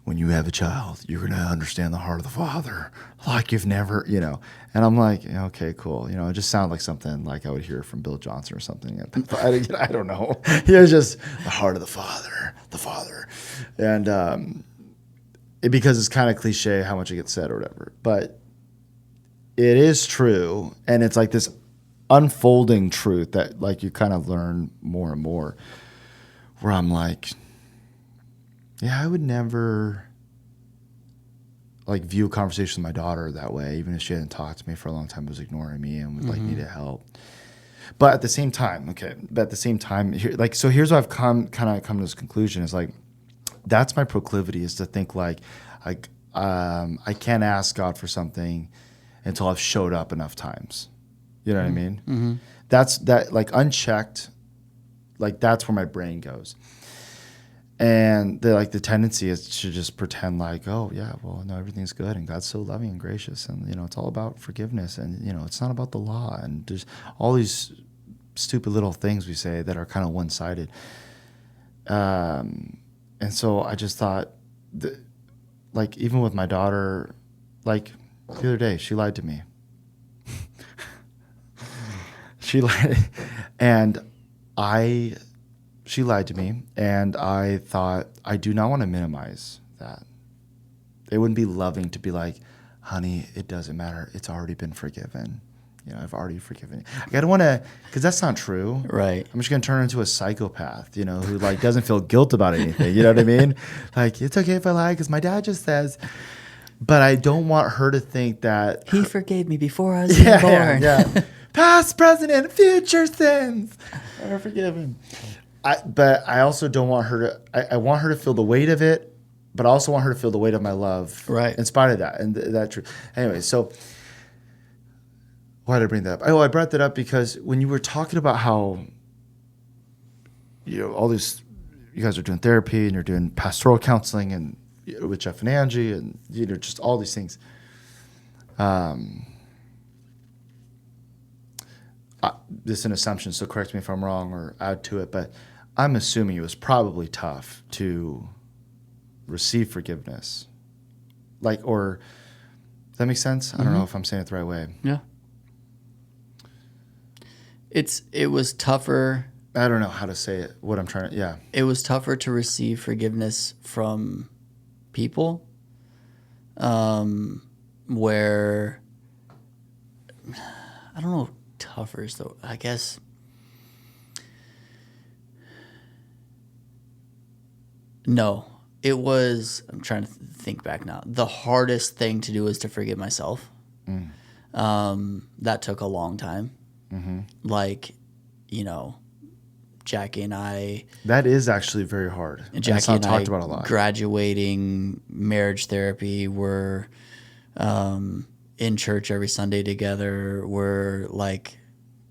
when you have a child, you're going to understand the heart of the Father like you've never, And I'm like, okay, cool. It just sounded like something like I would hear from Bill Johnson or something. I don't know. It's just the heart of the Father. And because it's kind of cliche how much it gets said or whatever. But it is true. And it's like this unfolding truth that you kind of learn more and more, where I'm like, yeah, I would never view a conversation with my daughter that way, even if she hadn't talked to me for a long time, was ignoring me and would needed help. But at the same time, here's what I've come to this conclusion is that's my proclivity, is to think I can't ask God for something until I've showed up enough times. You know what I mean? Mm-hmm. That's unchecked, that's where my brain goes. And the tendency is to just pretend oh yeah, well, no, everything's good and God's so loving and gracious, and it's all about forgiveness, and it's not about the law, and there's all these stupid little things we say that are kind of one-sided. And so I just thought that, even with my daughter, the other day she lied to me. She lied to me, and I thought, I do not want to minimize that. It wouldn't be loving to be like, honey, it doesn't matter. It's already been forgiven. I've already forgiven you. I don't want to, because that's not true. Right. I'm just going to turn into a psychopath, who doesn't feel guilt about anything. You know what I mean? It's okay if I lie because my dad just says. But I don't want her to think that he forgave me before I was even born. Yeah. Past, present, and future sins are forgiven. But I also don't want her to. I want her to feel the weight of it, but I also want her to feel the weight of my love, right? In spite of that, and that truth. Anyway, so why did I bring that up? I brought that up because when you were talking about how all these, you guys are doing therapy and you're doing pastoral counseling and with Jeff and Angie and just all these things. This is an assumption, so correct me if I'm wrong or add to it, but I'm assuming it was probably tough to receive forgiveness. Or does that make sense? I don't know if I'm saying it the right way. Yeah. It was tougher. I don't know how to say it, what I'm trying to, yeah. It was tougher to receive forgiveness from people, where I don't know, tougher is though. I guess no. It was. I'm trying to think back now. The hardest thing to do is to forgive myself. That took a long time. Like, Jackie and I. That is actually very hard. Jackie and I talked about a lot. Graduating, marriage therapy. We're in church every Sunday together. We're like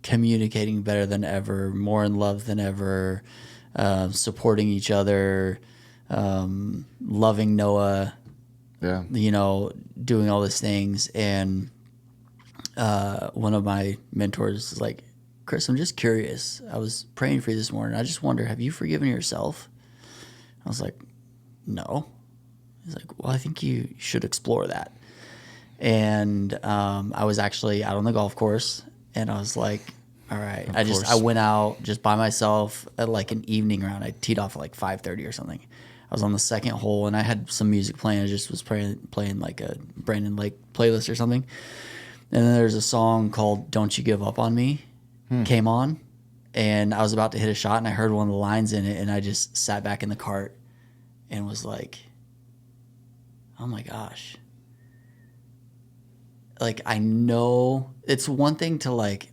communicating better than ever, more in love than ever, supporting each other, loving Noah. Yeah. Doing all these things. And one of my mentors is like, Chris, I'm just curious. I was praying for you this morning. I just wonder, have you forgiven yourself? I was like, no. He's like, well, I think you should explore that. And I was actually out on the golf course, and I was like, all right. I went out just by myself at like an evening round. I teed off at like 5:30 or something. I was on the second hole, and I had some music playing. I just was playing like a Brandon Lake playlist or something. And then there's a song called Don't You Give Up on Me came on, and I was about to hit a shot, and I heard one of the lines in it, and I just sat back in the cart and was like, oh my gosh. Like, I know it's one thing to like,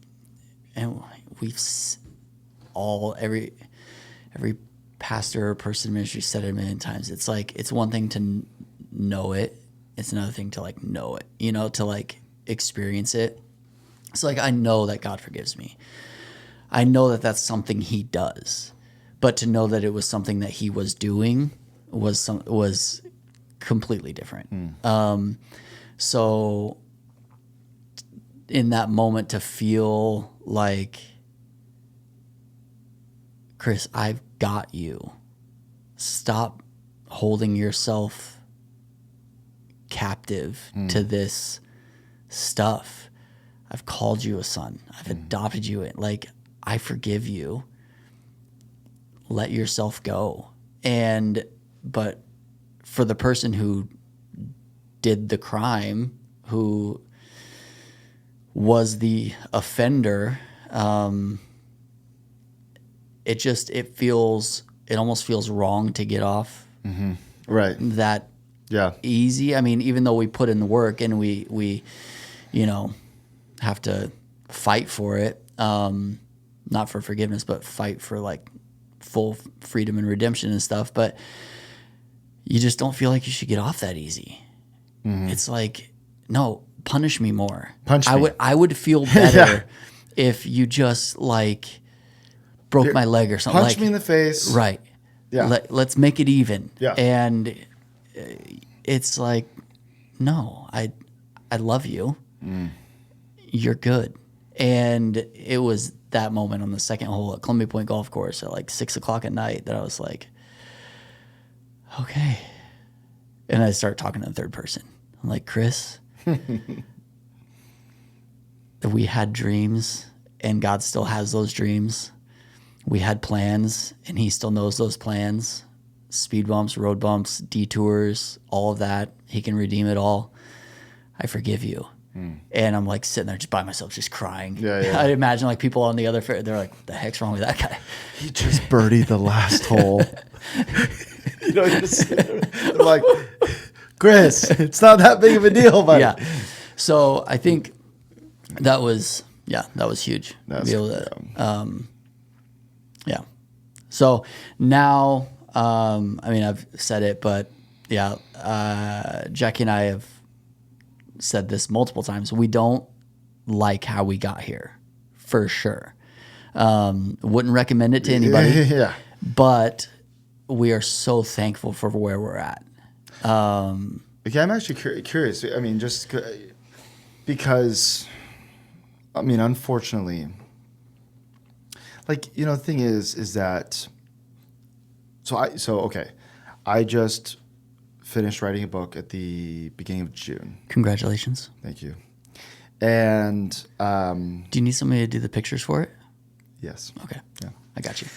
and we've every pastor or person in ministry said it a million times. It's like, it's one thing to know it. It's another thing to like know it, to like experience it. It's like, I know that God forgives me. I know that that's something he does, but to know that it was something that he was doing was completely different. So in that moment to feel like, Chris, I've got you. Stop holding yourself captive to this stuff. I've called you a son. I've adopted you. Like, I forgive you. Let yourself go. But for the person who did the crime, who was the offender, it almost feels wrong to get off right that easy. I mean, even though we put in the work and we have to fight for it, not for forgiveness, but fight for like full freedom and redemption and stuff. But you just don't feel like you should get off that easy. It's like, no, punish me more. I would feel better if you just like broke my leg or something. Punch me in the face. Right. Yeah. Let's make it even. Yeah. And it's like, no, I love you. You're good. And it was that moment on the second hole at Columbia Point Golf Course at like 6:00 at night that I was like, okay. And I start talking to the third person. I'm like, Chris, we had dreams and God still has those dreams. We had plans and he still knows those plans. Speed bumps, road bumps, detours, all of that. He can redeem it all. I forgive you. And I'm like sitting there just by myself, just crying. Yeah. I imagine like people on the other fair, they're like, what the heck's wrong with that guy? He just birdied the last hole. They're like, Chris, it's not that big of a deal, buddy. Yeah. So I think that was huge. Yeah. So now, I've said it, but Jackie and I have said this multiple times. We don't like how we got here, for sure. Wouldn't recommend it to anybody. Yeah. But we are so thankful for where we're at. Okay, I'm actually curious. I mean, just because, unfortunately, like, the thing is that, I just finished writing a book at the beginning of June. Congratulations. Thank you. And do you need somebody to do the pictures for it? Yes. Okay. Yeah. I got you.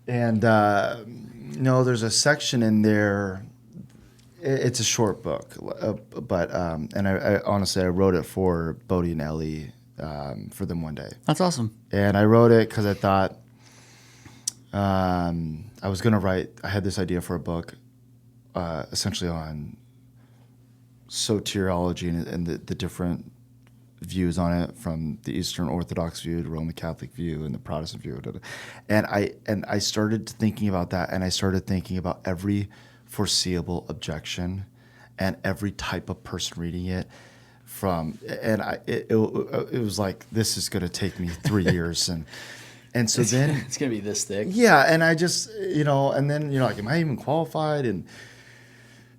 And there's a section in there, It's a short book, but and I honestly I wrote it for Bodie and Ellie for them one day. That's awesome. And I wrote it because I thought I was going to write. I had this idea for a book, essentially on soteriology and the different views on it, from the Eastern Orthodox view to Roman Catholic view and the Protestant view. And I started thinking about that, and I started thinking about every foreseeable objection and every type of person reading it. It was like, this is going to take me 3 years, and so then it's going to be this thick. Yeah, and I just and then like, am I even qualified? And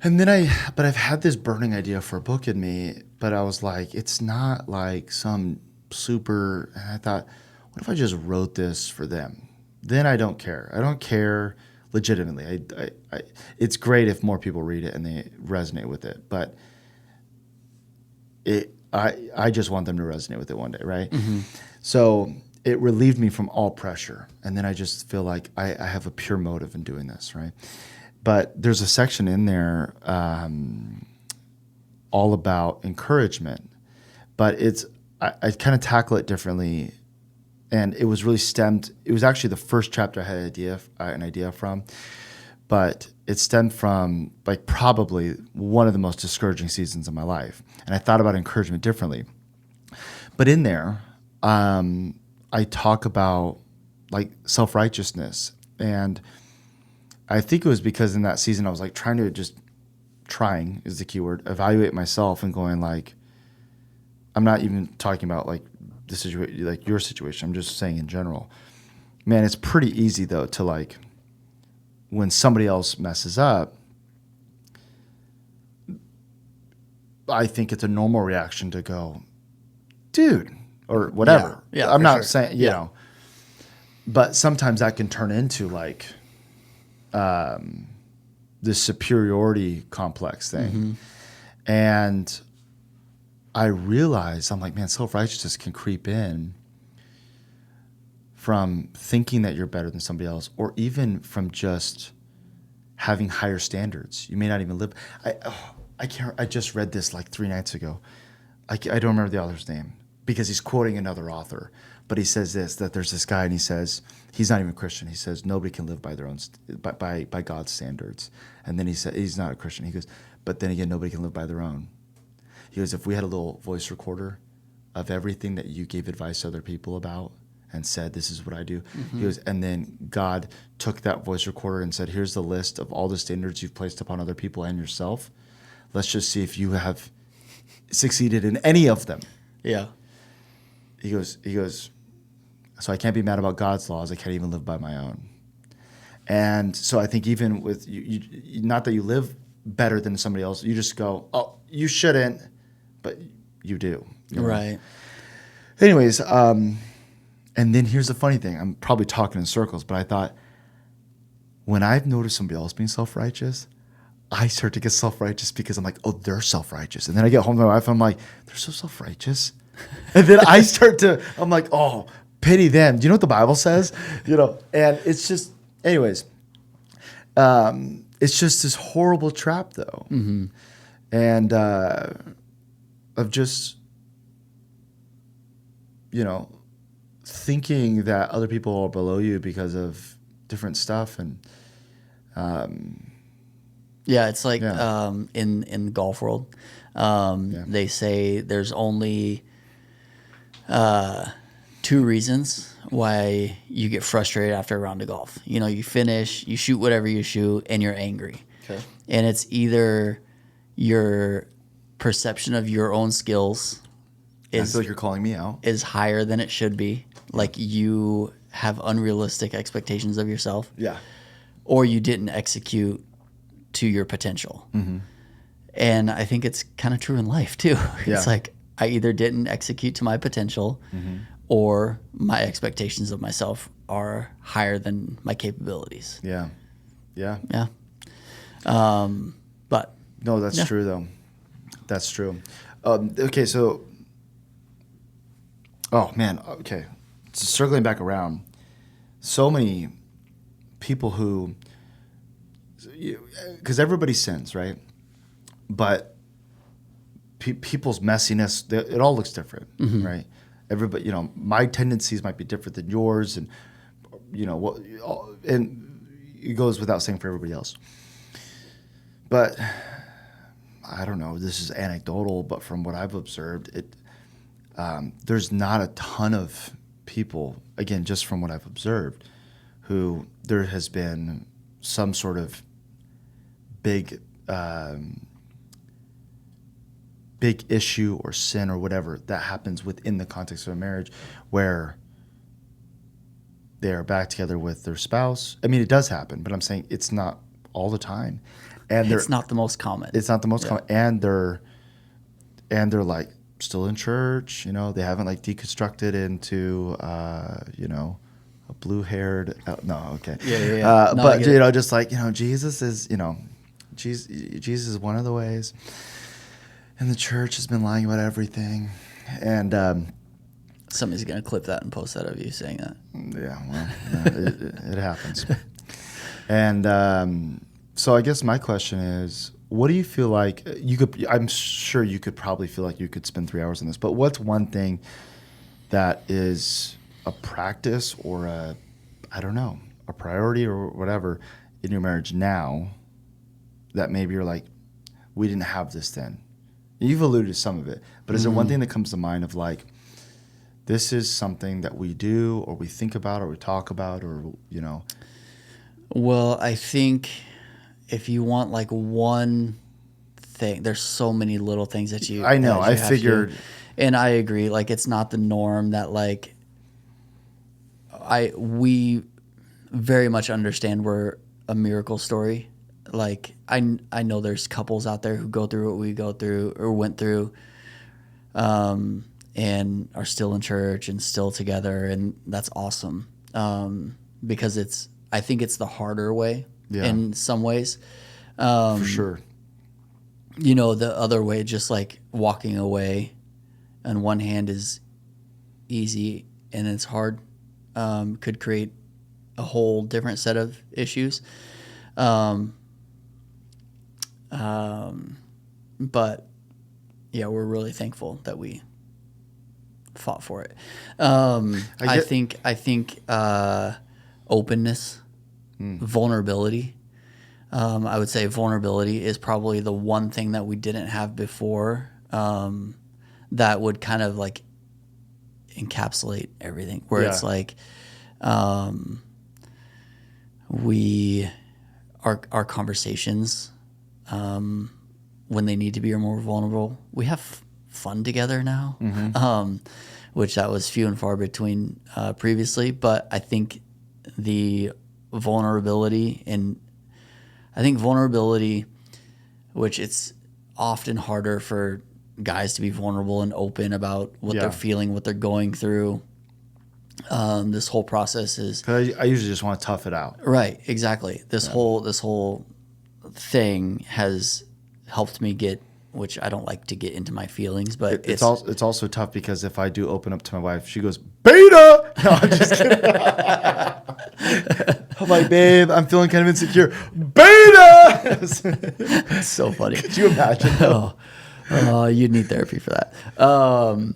then but I've had this burning idea for a book in me, but I was like, it's not like some super. And I thought, what if I just wrote this for them? Then I don't care. I don't care legitimately. It's great if more people read it and they resonate with it, but I just want them to resonate with it one day, right? Mm-hmm. So it relieved me from all pressure, and then I just feel like I have a pure motive in doing this, right? But there's a section in there all about encouragement, but I kind of tackle it differently, and it was really stemmed. It was actually the first chapter I had an idea from, but it stemmed from like probably one of the most discouraging seasons of my life, and I thought about encouragement differently. But in there, I talk about like self-righteousness, and I think it was because in that season I was like trying is the key word, evaluate myself and going like, I'm not even talking about like the situation, like your situation. I'm just saying in general, man, it's pretty easy though to like, when somebody else messes up, I think it's a normal reaction to go, dude, or whatever. Yeah, I'm not sure. saying, you know, but sometimes that can turn into like this superiority complex thing. Mm-hmm. And I realized, I'm like, man, self-righteousness can creep in from thinking that you're better than somebody else, or even from just having higher standards. You may not even live. I just read this like 3 nights ago. I don't remember the author's name because he's quoting another author, but he says that there's this guy, and he says he's not even a Christian. He says nobody can live by their own by God's standards. And then he said he's not a Christian. He goes, but then again, nobody can live by their own. He goes, if we had a little voice recorder of everything that you gave advice to other people about and said, this is what I do. Mm-hmm. He goes, and then God took that voice recorder and said, here's the list of all the standards you've placed upon other people and yourself. Let's just see if you have succeeded in any of them. Yeah. He goes, so I can't be mad about God's laws. I can't even live by my own. And so I think even with you, not that you live better than somebody else, you just go, oh, you shouldn't, but you do. You know? Right. Anyways, and then here's the funny thing. I'm probably talking in circles, but I thought, when I've noticed somebody else being self-righteous, I start to get self-righteous because I'm like, oh, they're self-righteous. And then I get home to my wife, I'm like, they're so self-righteous. And then I'm like, oh, pity them. Do you know what the Bible says? And it's just, anyways, it's just this horrible trap though. Mm-hmm. And of just, thinking that other people are below you because of different stuff. And it's like in the golf world, they say there's only 2 reasons why you get frustrated after a round of golf. You finish, you shoot whatever you shoot, and you're angry. Okay. And it's either your perception of your own skills I feel like you're calling me out. Is higher than it should be. Like you have unrealistic expectations of yourself. Yeah. Or you didn't execute to your potential. Mm-hmm. And I think it's kind of true in life too. It's like I either didn't execute to my potential, mm-hmm. or my expectations of myself are higher than my capabilities. Yeah. Yeah. Yeah. But no, that's true though. That's true. Okay. So, oh man. Okay. So circling back around, so many people who, because everybody sins, right? but people's messiness, it all looks different, right? Everybody, you know, my tendencies might be different than yours, and you know what, and it goes without saying for everybody else. But I don't know. This is anecdotal, but from what I've observed, there's not a ton of people, again, just from what I've observed, who there has been some sort of big issue or sin or whatever that happens within the context of a marriage where they are back together with their spouse. I mean, it does happen, but I'm saying it's not all the time. And it's not the most common. It's not the most common. And they're like still in church, you know, they haven't like deconstructed into, you know, a blue-haired, no, okay. Yeah. No, but, you know, just like, you know, Jesus is is one of the ways. And the church has been lying about everything. And somebody's going to clip that and post that of you saying that. Yeah, well, it happens. And so I guess my question is, what do you feel like you could, I'm sure you could probably feel like you could spend 3 hours on this, but what's one thing that is a practice or a priority or whatever in your marriage now that maybe you're like, we didn't have this then? You've alluded to some of it, but is there one thing that comes to mind of like, this is something that we do or we think about or we talk about or, you know? Well, I think if you want like one thing, there's so many little things that you... I know, I figured... And I agree, like it's not the norm that like... We very much understand we're a miracle story. Like I know there's couples out there who go through what we go through or went through, and are still in church and still together, and that's awesome. Because I think it's the harder way in some ways. For sure. You know, the other way, just like walking away on one hand is easy and it's hard, could create a whole different set of issues. But yeah, we're really thankful that we fought for it. I think openness, vulnerability. I would say vulnerability is probably the one thing that we didn't have before, that would kind of like encapsulate everything, where it's like, our conversations, when they need to be more vulnerable, we have fun together now, which that was few and far between previously. But I think the vulnerability, which it's often harder for guys to be vulnerable and open about what they're feeling, what they're going through. This whole process is... I usually just want to tough it out. Right, exactly. This whole thing has helped me get, which I don't like to get into my feelings, but it's also tough because if I do open up to my wife, she goes, beta! No, I'm just kidding. I'm like, babe, I'm feeling kind of insecure. Beta! It's so funny. Could you imagine? You'd need therapy for that. So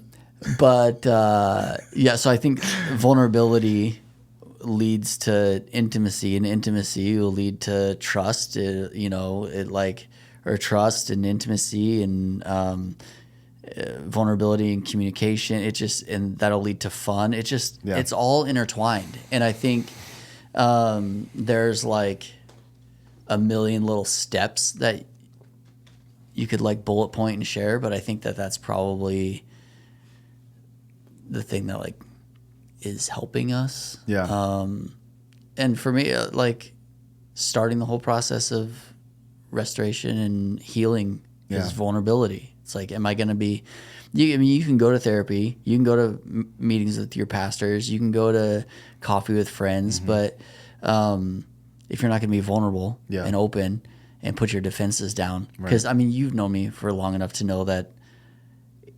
I think vulnerability leads to intimacy, and intimacy will lead to trust, trust and intimacy and vulnerability and communication. And that'll lead to fun. It's all intertwined. And I think there's like a million little steps that you could like bullet point and share, but I think that that's probably the thing that like is helping us. Yeah. And for me, like starting the whole process of restoration and healing is vulnerability. It's like, am I going to be? You can go to therapy, you can go to meetings with your pastors, you can go to coffee with friends, but if you're not going to be vulnerable and open and put your defenses down, because you've known me for long enough to know that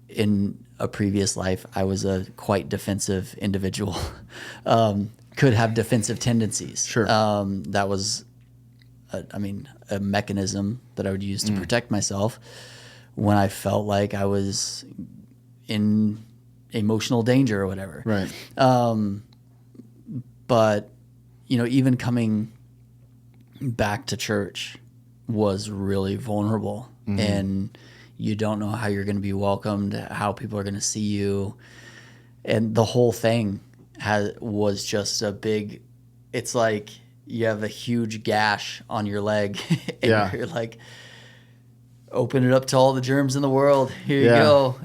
in a previous life, I was a quite defensive individual, could have defensive tendencies. Sure. That was a mechanism that I would use to protect myself when I felt like I was in emotional danger or whatever. Right. But, even coming back to church was really vulnerable, and you don't know how you're going to be welcomed, how people are going to see you. And the whole thing was just a big, it's like you have a huge gash on your leg and you're like, open it up to all the germs in the world. Here you go.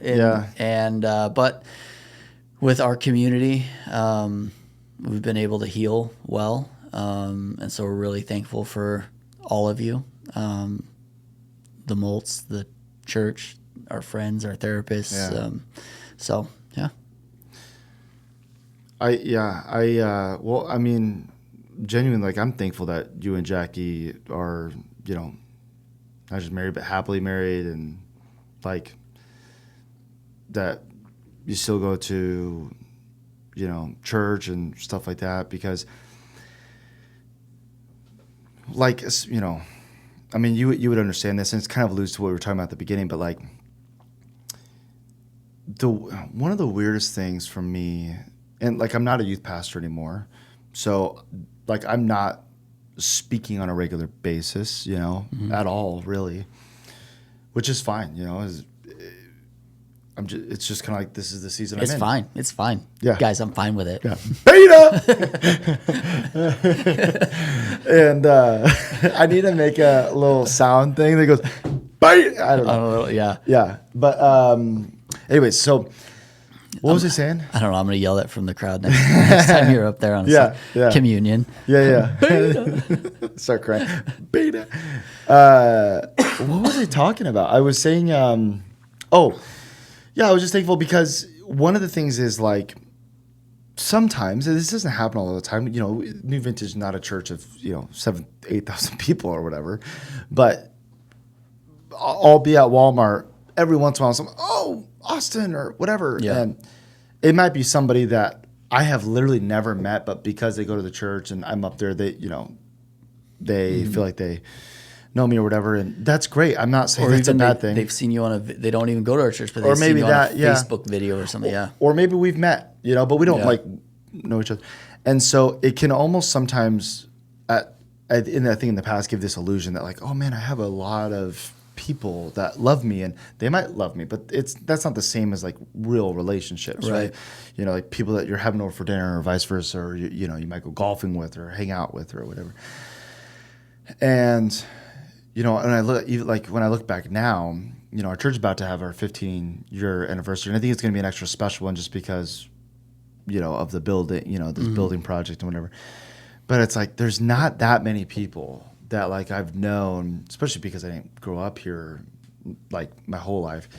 But with our community, we've been able to heal well. And so we're really thankful for all of you, the Molts, the church, our friends, our therapists. Well, I mean, genuinely, like, I'm thankful that you and Jackie are, not just married, but happily married, and like that you still go to, church and stuff like that, because like, I mean, you would understand this, and it's kind of alludes to what we were talking about at the beginning, but like one of the weirdest things for me, and like, I'm not a youth pastor anymore, so like, I'm not speaking on a regular basis, at all, really, which is fine, it's just kind of like, this is the season I'm in. It's fine. Yeah. Guys, I'm fine with it. Yeah. Beta! And I need to make a little sound thing that goes, beta! I don't know. Yeah. Yeah. But anyways, so what was he saying? I don't know. I'm going to yell that from the crowd next time you're up there on communion. Yeah. Start crying. Beta. What was I talking about? I was saying, I was just thankful because one of the things is, like, sometimes, and this doesn't happen all the time, New Vintage is not a church of, 7,000, 8,000 people or whatever, but I'll be at Walmart every once in a while, Austin or whatever. Yeah. And it might be somebody that I have literally never met, but because they go to the church and I'm up there, they feel like they know me or whatever, and that's great. I'm not saying that's a bad thing. They've seen you they don't even go to our church, but they've seen you on a Facebook video or something. Or maybe we've met, but we don't know each other, and so it can almost sometimes, I think in the past, give this illusion that, like, oh man, I have a lot of people that love me, and they might love me, but that's not the same as, like, real relationships, right? Like people that you're having over for dinner or vice versa, or you might go golfing with or hang out with or whatever, and. And when I look back now, our church is about to have our 15-year anniversary, and I think it's going to be an extra special one just because, of the building, this building project and whatever. But it's like, there's not that many people that, like, I've known, especially because I didn't grow up here, like, my whole life,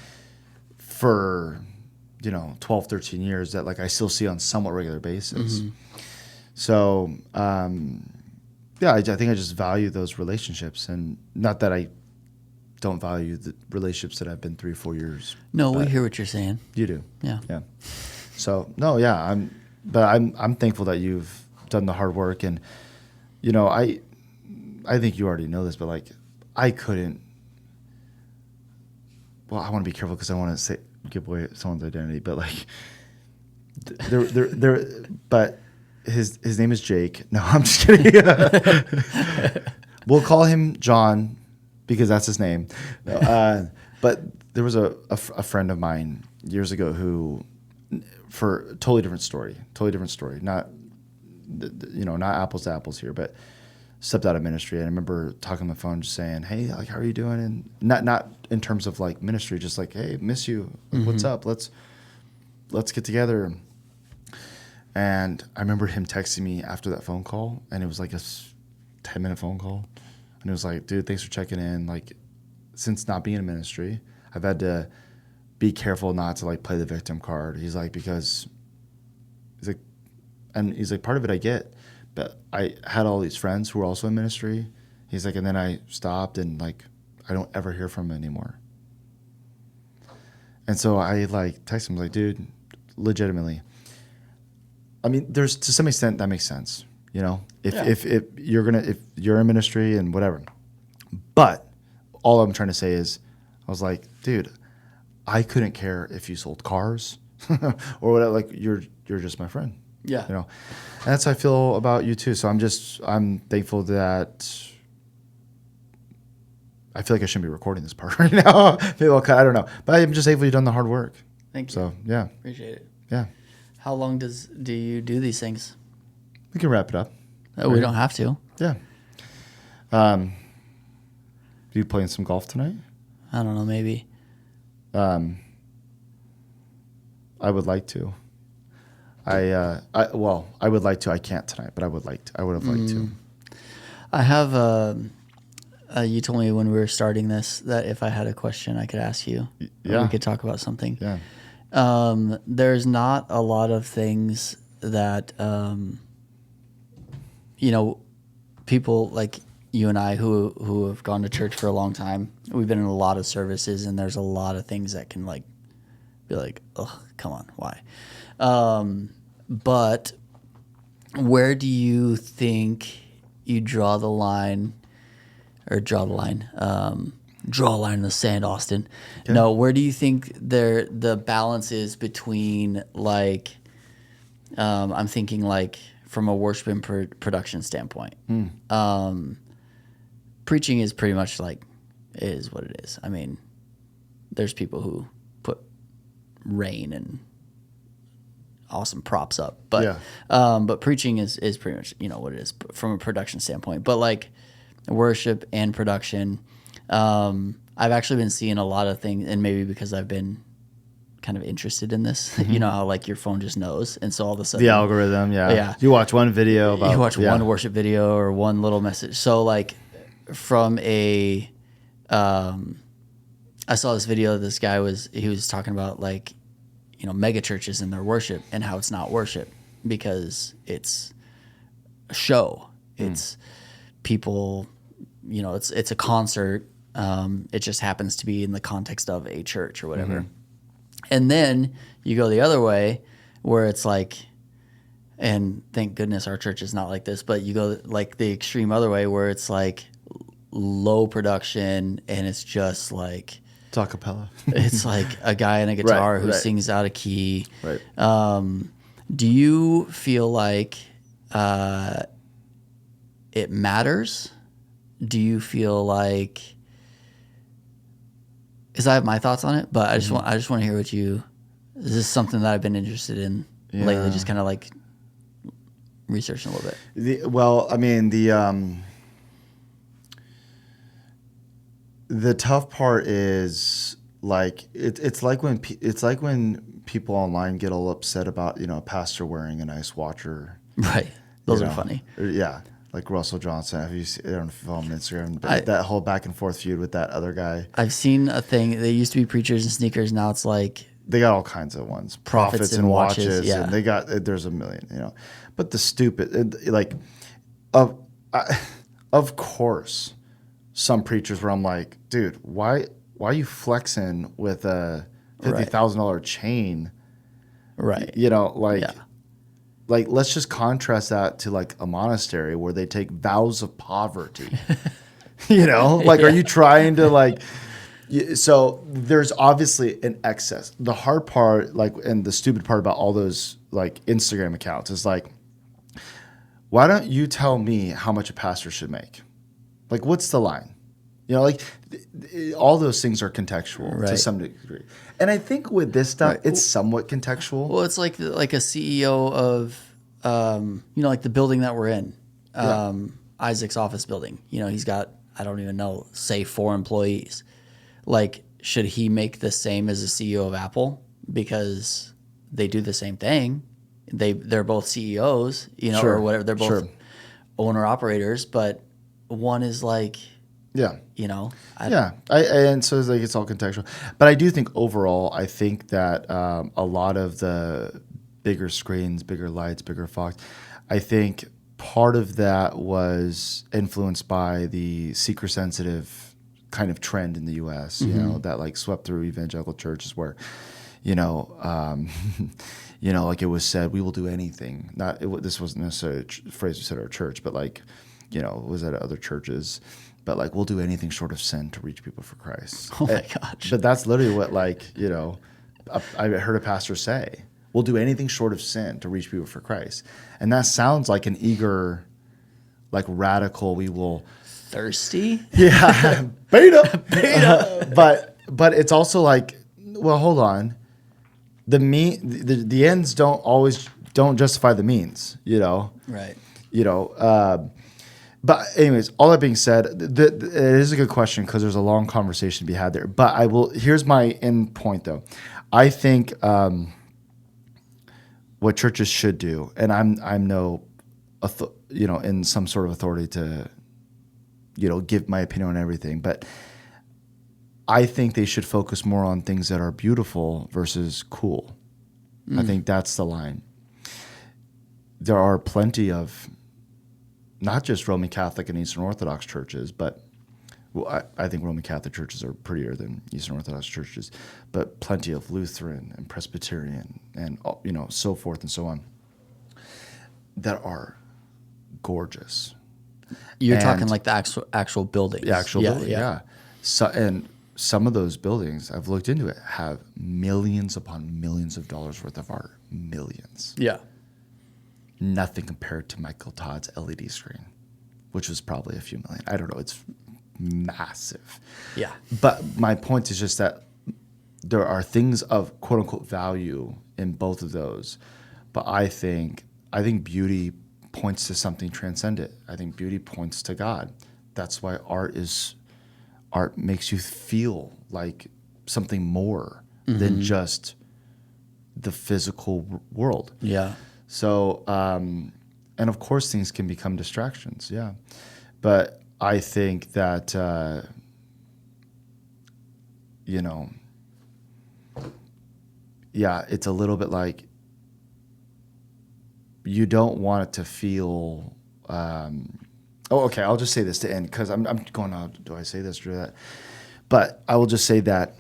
for, 12, 13 years, that, like, I still see on somewhat regular basis. So, I think I just value those relationships, and not that I don't value the relationships that I've been 3 or 4 years. No, we hear what you're saying. You do. Yeah. So I'm thankful that you've done the hard work, and I think you already know this, but, like, I couldn't. Well, I want to be careful because I want to give away someone's identity, but, like, but. His name is Jake. No, I'm just kidding. We'll call him John because that's his name. But there was a friend of mine years ago who, for a totally different story. Not, not apples to apples here, but stepped out of ministry. And I remember talking on the phone, just saying, "Hey, like, how are you doing?" And not in terms of, like, ministry, just like, "Hey, miss you. Like, what's up? Let's get together." And I remember him texting me after that phone call, and it was like a 10-minute phone call. And it was like, "Dude, thanks for checking in. Like, since not being in ministry, I've had to be careful not to, like, play the victim card." He's like, because he's like, part of it I get, but I had all these friends who were also in ministry. He's like, and then I stopped, and, like, I don't ever hear from him anymore. And so I, like, texted him, like, "Dude, legitimately." I mean, to some extent that makes sense, You know, if you're in ministry and whatever. But all I'm trying to say is, I was like, dude, I couldn't care if you sold cars or whatever. Like, you're just my friend. Yeah. You know, and that's how I feel about you too. So I'm thankful that I feel like I shouldn't be recording this part right now. Maybe I'll cut. I don't know, but I'm just thankful you've done the hard work. Thank you. So yeah, appreciate it. Yeah. How long do you do these things? We can wrap it up. Oh, we don't have to. Yeah. You playing some golf tonight? I don't know. Maybe. I would like to. I would like to. I can't tonight, but I would like to. I would have liked to. I have. You told me when we were starting this that if I had a question, I could ask you. Yeah. We could talk about something. Yeah. There's not a lot of things that, people like you and I who have gone to church for a long time, we've been in a lot of services, and there's a lot of things that can like be like, oh, come on, why? But where do you think you draw a line in the sand, Austin? Okay. No, where do you think the balance is between like, I'm thinking like from a worship and production standpoint. Preaching is pretty much like, it is what it is. I mean, there's people who put rain and awesome props up, but but preaching is pretty much what it is from a production standpoint. But like worship and production, I've actually been seeing a lot of things, and maybe because I've been kind of interested in this, you know how like your phone just knows, and so all of a sudden the algorithm, you watch one video about one worship video or one little message. So like from a I saw this video that this guy was talking about like mega churches and their worship and how it's not worship because it's a show. It's people, it's a concert. It just happens to be in the context of a church or whatever. And then you go the other way where it's like, and thank goodness our church is not like this, but you go like the extreme other way where it's like low production and it's just like, it's a cappella. It's like a guy and a guitar who sings out of key. Right. Do you feel like it matters? Do you feel like? Because I have my thoughts on it, but I just want to hear what you. This is something that I've been interested in lately, just kind of like researching a little bit. The tough part is like it's like when people online get all upset about a pastor wearing a nice watch or right. Those are funny. Yeah, like Russell Johnson. Have you seen? I don't know if you follow him on Instagram. That whole back and forth feud with that other guy. I've seen a thing. They used to be preachers and sneakers. Now it's like they got all kinds of ones. Prophets and watches. Yeah. And they got there's a million. But the stupid of course. Some preachers where I'm like, dude, why are you flexing with a $50,000 chain? Right. Like let's just contrast that to like a monastery where they take vows of poverty. Are you trying to like? So there's obviously an excess. The hard part, and the stupid part about all those like Instagram accounts is like, why don't you tell me how much a pastor should make? Like, what's the line? All those things are contextual to some degree. And I think with this stuff, it's somewhat contextual. Well, it's like a CEO of, like the building that we're in, Isaac's office building. He's got, I don't even know, say 4 employees. Like, should he make the same as the CEO of Apple? Because they do the same thing. They're both CEOs, or whatever. They're both owner operators, but one is like, and so it's like it's all contextual. But I do think overall, I think that a lot of the bigger screens, bigger lights, bigger fox, I think part of that was influenced by the seeker sensitive kind of trend in the U.S. That like swept through evangelical churches where, Like it was said, we will do anything. This wasn't necessarily a phrase we said at our church, but like, it was at other churches. But like, we'll do anything short of sin to reach people for Christ. Oh my gosh! But that's literally what I heard a pastor say. We'll do anything short of sin to reach people for Christ, and that sounds like an eager, like radical. We will thirsty. Yeah, beta. But it's also like, well, hold on. The ends don't justify the means. Right. But anyways, all that being said, it is a good question because there's a long conversation to be had there. But here's my end point though. I think what churches should do, and I'm no, in some sort of authority to, give my opinion on everything, but I think they should focus more on things that are beautiful versus cool. I think that's the line. There are plenty of not just Roman Catholic and Eastern Orthodox churches, but I think Roman Catholic churches are prettier than Eastern Orthodox churches, but plenty of Lutheran and Presbyterian and so forth and so on that are gorgeous. You're talking like the actual buildings. The actual building, yeah. So, and some of those buildings, I've looked into it, have millions upon millions of dollars worth of art. Millions. Yeah. Nothing compared to Michael Todd's LED screen, which was probably a few million. I don't know. It's massive. Yeah. But my point is just that there are things of quote unquote value in both of those. But I think beauty points to something transcendent. I think beauty points to God. That's why art makes you feel like something more than just the physical world. Yeah. So, and of course things can become distractions. Yeah. But I think that, it's a little bit like you don't want it to feel, okay, I'll just say this to end because I'm going out. Do I say this or that? But I will just say that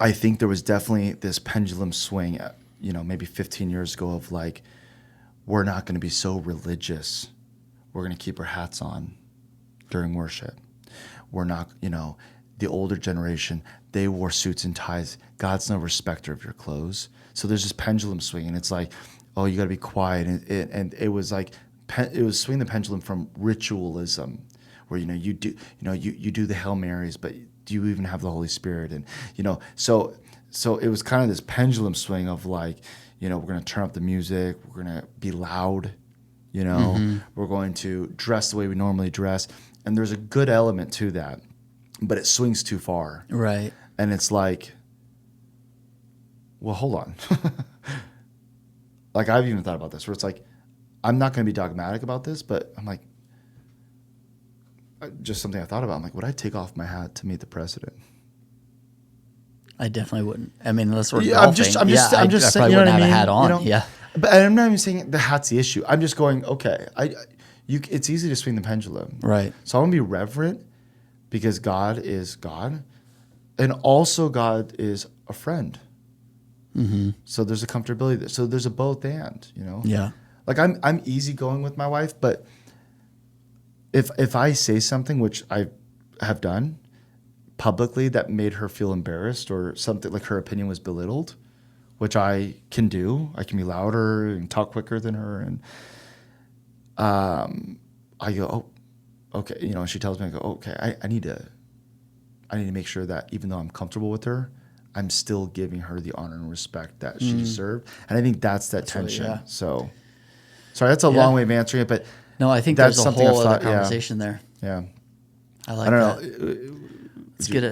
I think there was definitely this pendulum swing, maybe 15 years ago of like, we're not going to be so religious. We're going to keep our hats on during worship. We're not, the older generation, they wore suits and ties. God's no respecter of your clothes. So there's this pendulum swing, and it's like, oh, you got to be quiet. And it was like, it was swinging the pendulum from ritualism, where you do the Hail Marys, but do you even have the Holy Spirit? And so it was kind of this pendulum swing of like, we're going to turn up the music, we're going to be loud, we're going to dress the way we normally dress, and there's a good element to that, but it swings too far, right? And it's like, well, hold on. Like I've even thought about this, where it's like, I'm not going to be dogmatic about this, but I'm like, just something I thought about. I'm like, would I take off my hat to meet the president? I definitely wouldn't. I mean, unless we're golfing. I'm just saying, you know what I mean? Have a hat on. Yeah. But I'm not even saying the hat's the issue. I'm just going, okay, it's easy to swing the pendulum. Right. So I want to be reverent because God is God. And also God is a friend. Mm-hmm. So there's a comfortability there. So there's a both and, Yeah. Like I'm easygoing with my wife, but if I say something, which I have done publicly, that made her feel embarrassed or something, like her opinion was belittled, which I can do. I can be louder and talk quicker than her, and I go, oh, okay, she tells me, I go, okay, I need to make sure that even though I'm comfortable with her, I'm still giving her the honor and respect that she deserved, and I think that's tension. Really, yeah. So, sorry, that's a long way of answering it, but no, I think there's a whole other conversation there. Yeah, I like that. Let's get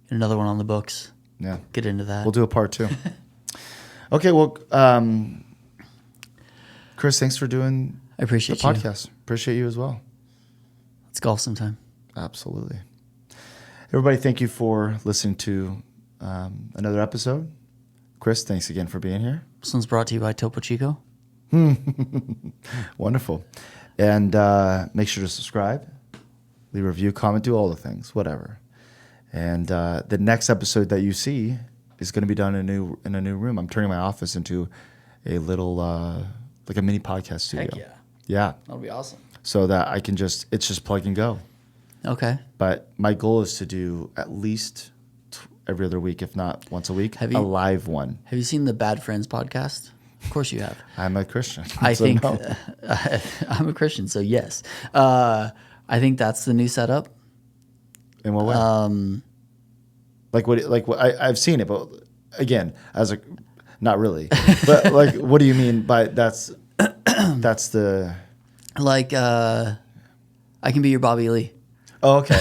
another one on the books. Yeah, get into that. We'll do a part 2. Okay, well, Chris, thanks for doing. I appreciate the podcast. Appreciate you as well. Let's golf sometime. Absolutely. Everybody, thank you for listening to another episode. Chris, thanks again for being here. This one's brought to you by Topo Chico. Wonderful. And make sure to subscribe, leave a review, comment, do all the things, whatever. And the next episode that you see is going to be done in a new room. I'm turning my office into a little like a mini podcast studio. Heck yeah. Yeah. That'll be awesome. So that I can it's just plug and go. Okay. But my goal is to do at least every other week, if not once a week, a live one. Have you seen the Bad Friends podcast? Of course you have. I'm a Christian. I so think no. I'm a Christian, so yes. I think that's the new setup. In what way? Like what I've seen it, but again, not really. But like, what do you mean by that's the like I can be your Bobby Lee. Oh, okay.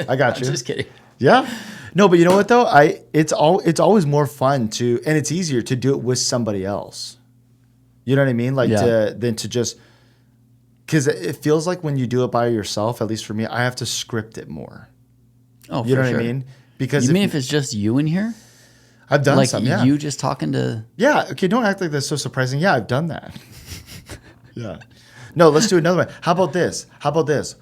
I got you. I'm just kidding. Yeah. No, but you know what though? It's always more fun and it's easier to do it with somebody else. You know what I mean? Like than to just, because it feels like when you do it by yourself, at least for me, I have to script it more. Oh, you know for what sure. I mean? Because you mean if it's just you in here? I've done some, yeah. You just talking to... Yeah, okay, don't act like that's so surprising. Yeah, I've done that. Yeah. No, let's do another one. How about this? This is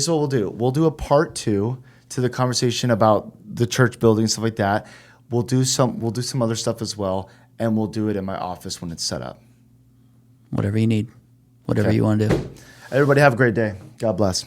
what we'll do. We'll do a part 2 to the conversation about the church building and stuff like that. We'll do some other stuff as well, and we'll do it in my office when it's set up. Whatever you need. Whatever you want to do. Everybody have a great day. God bless.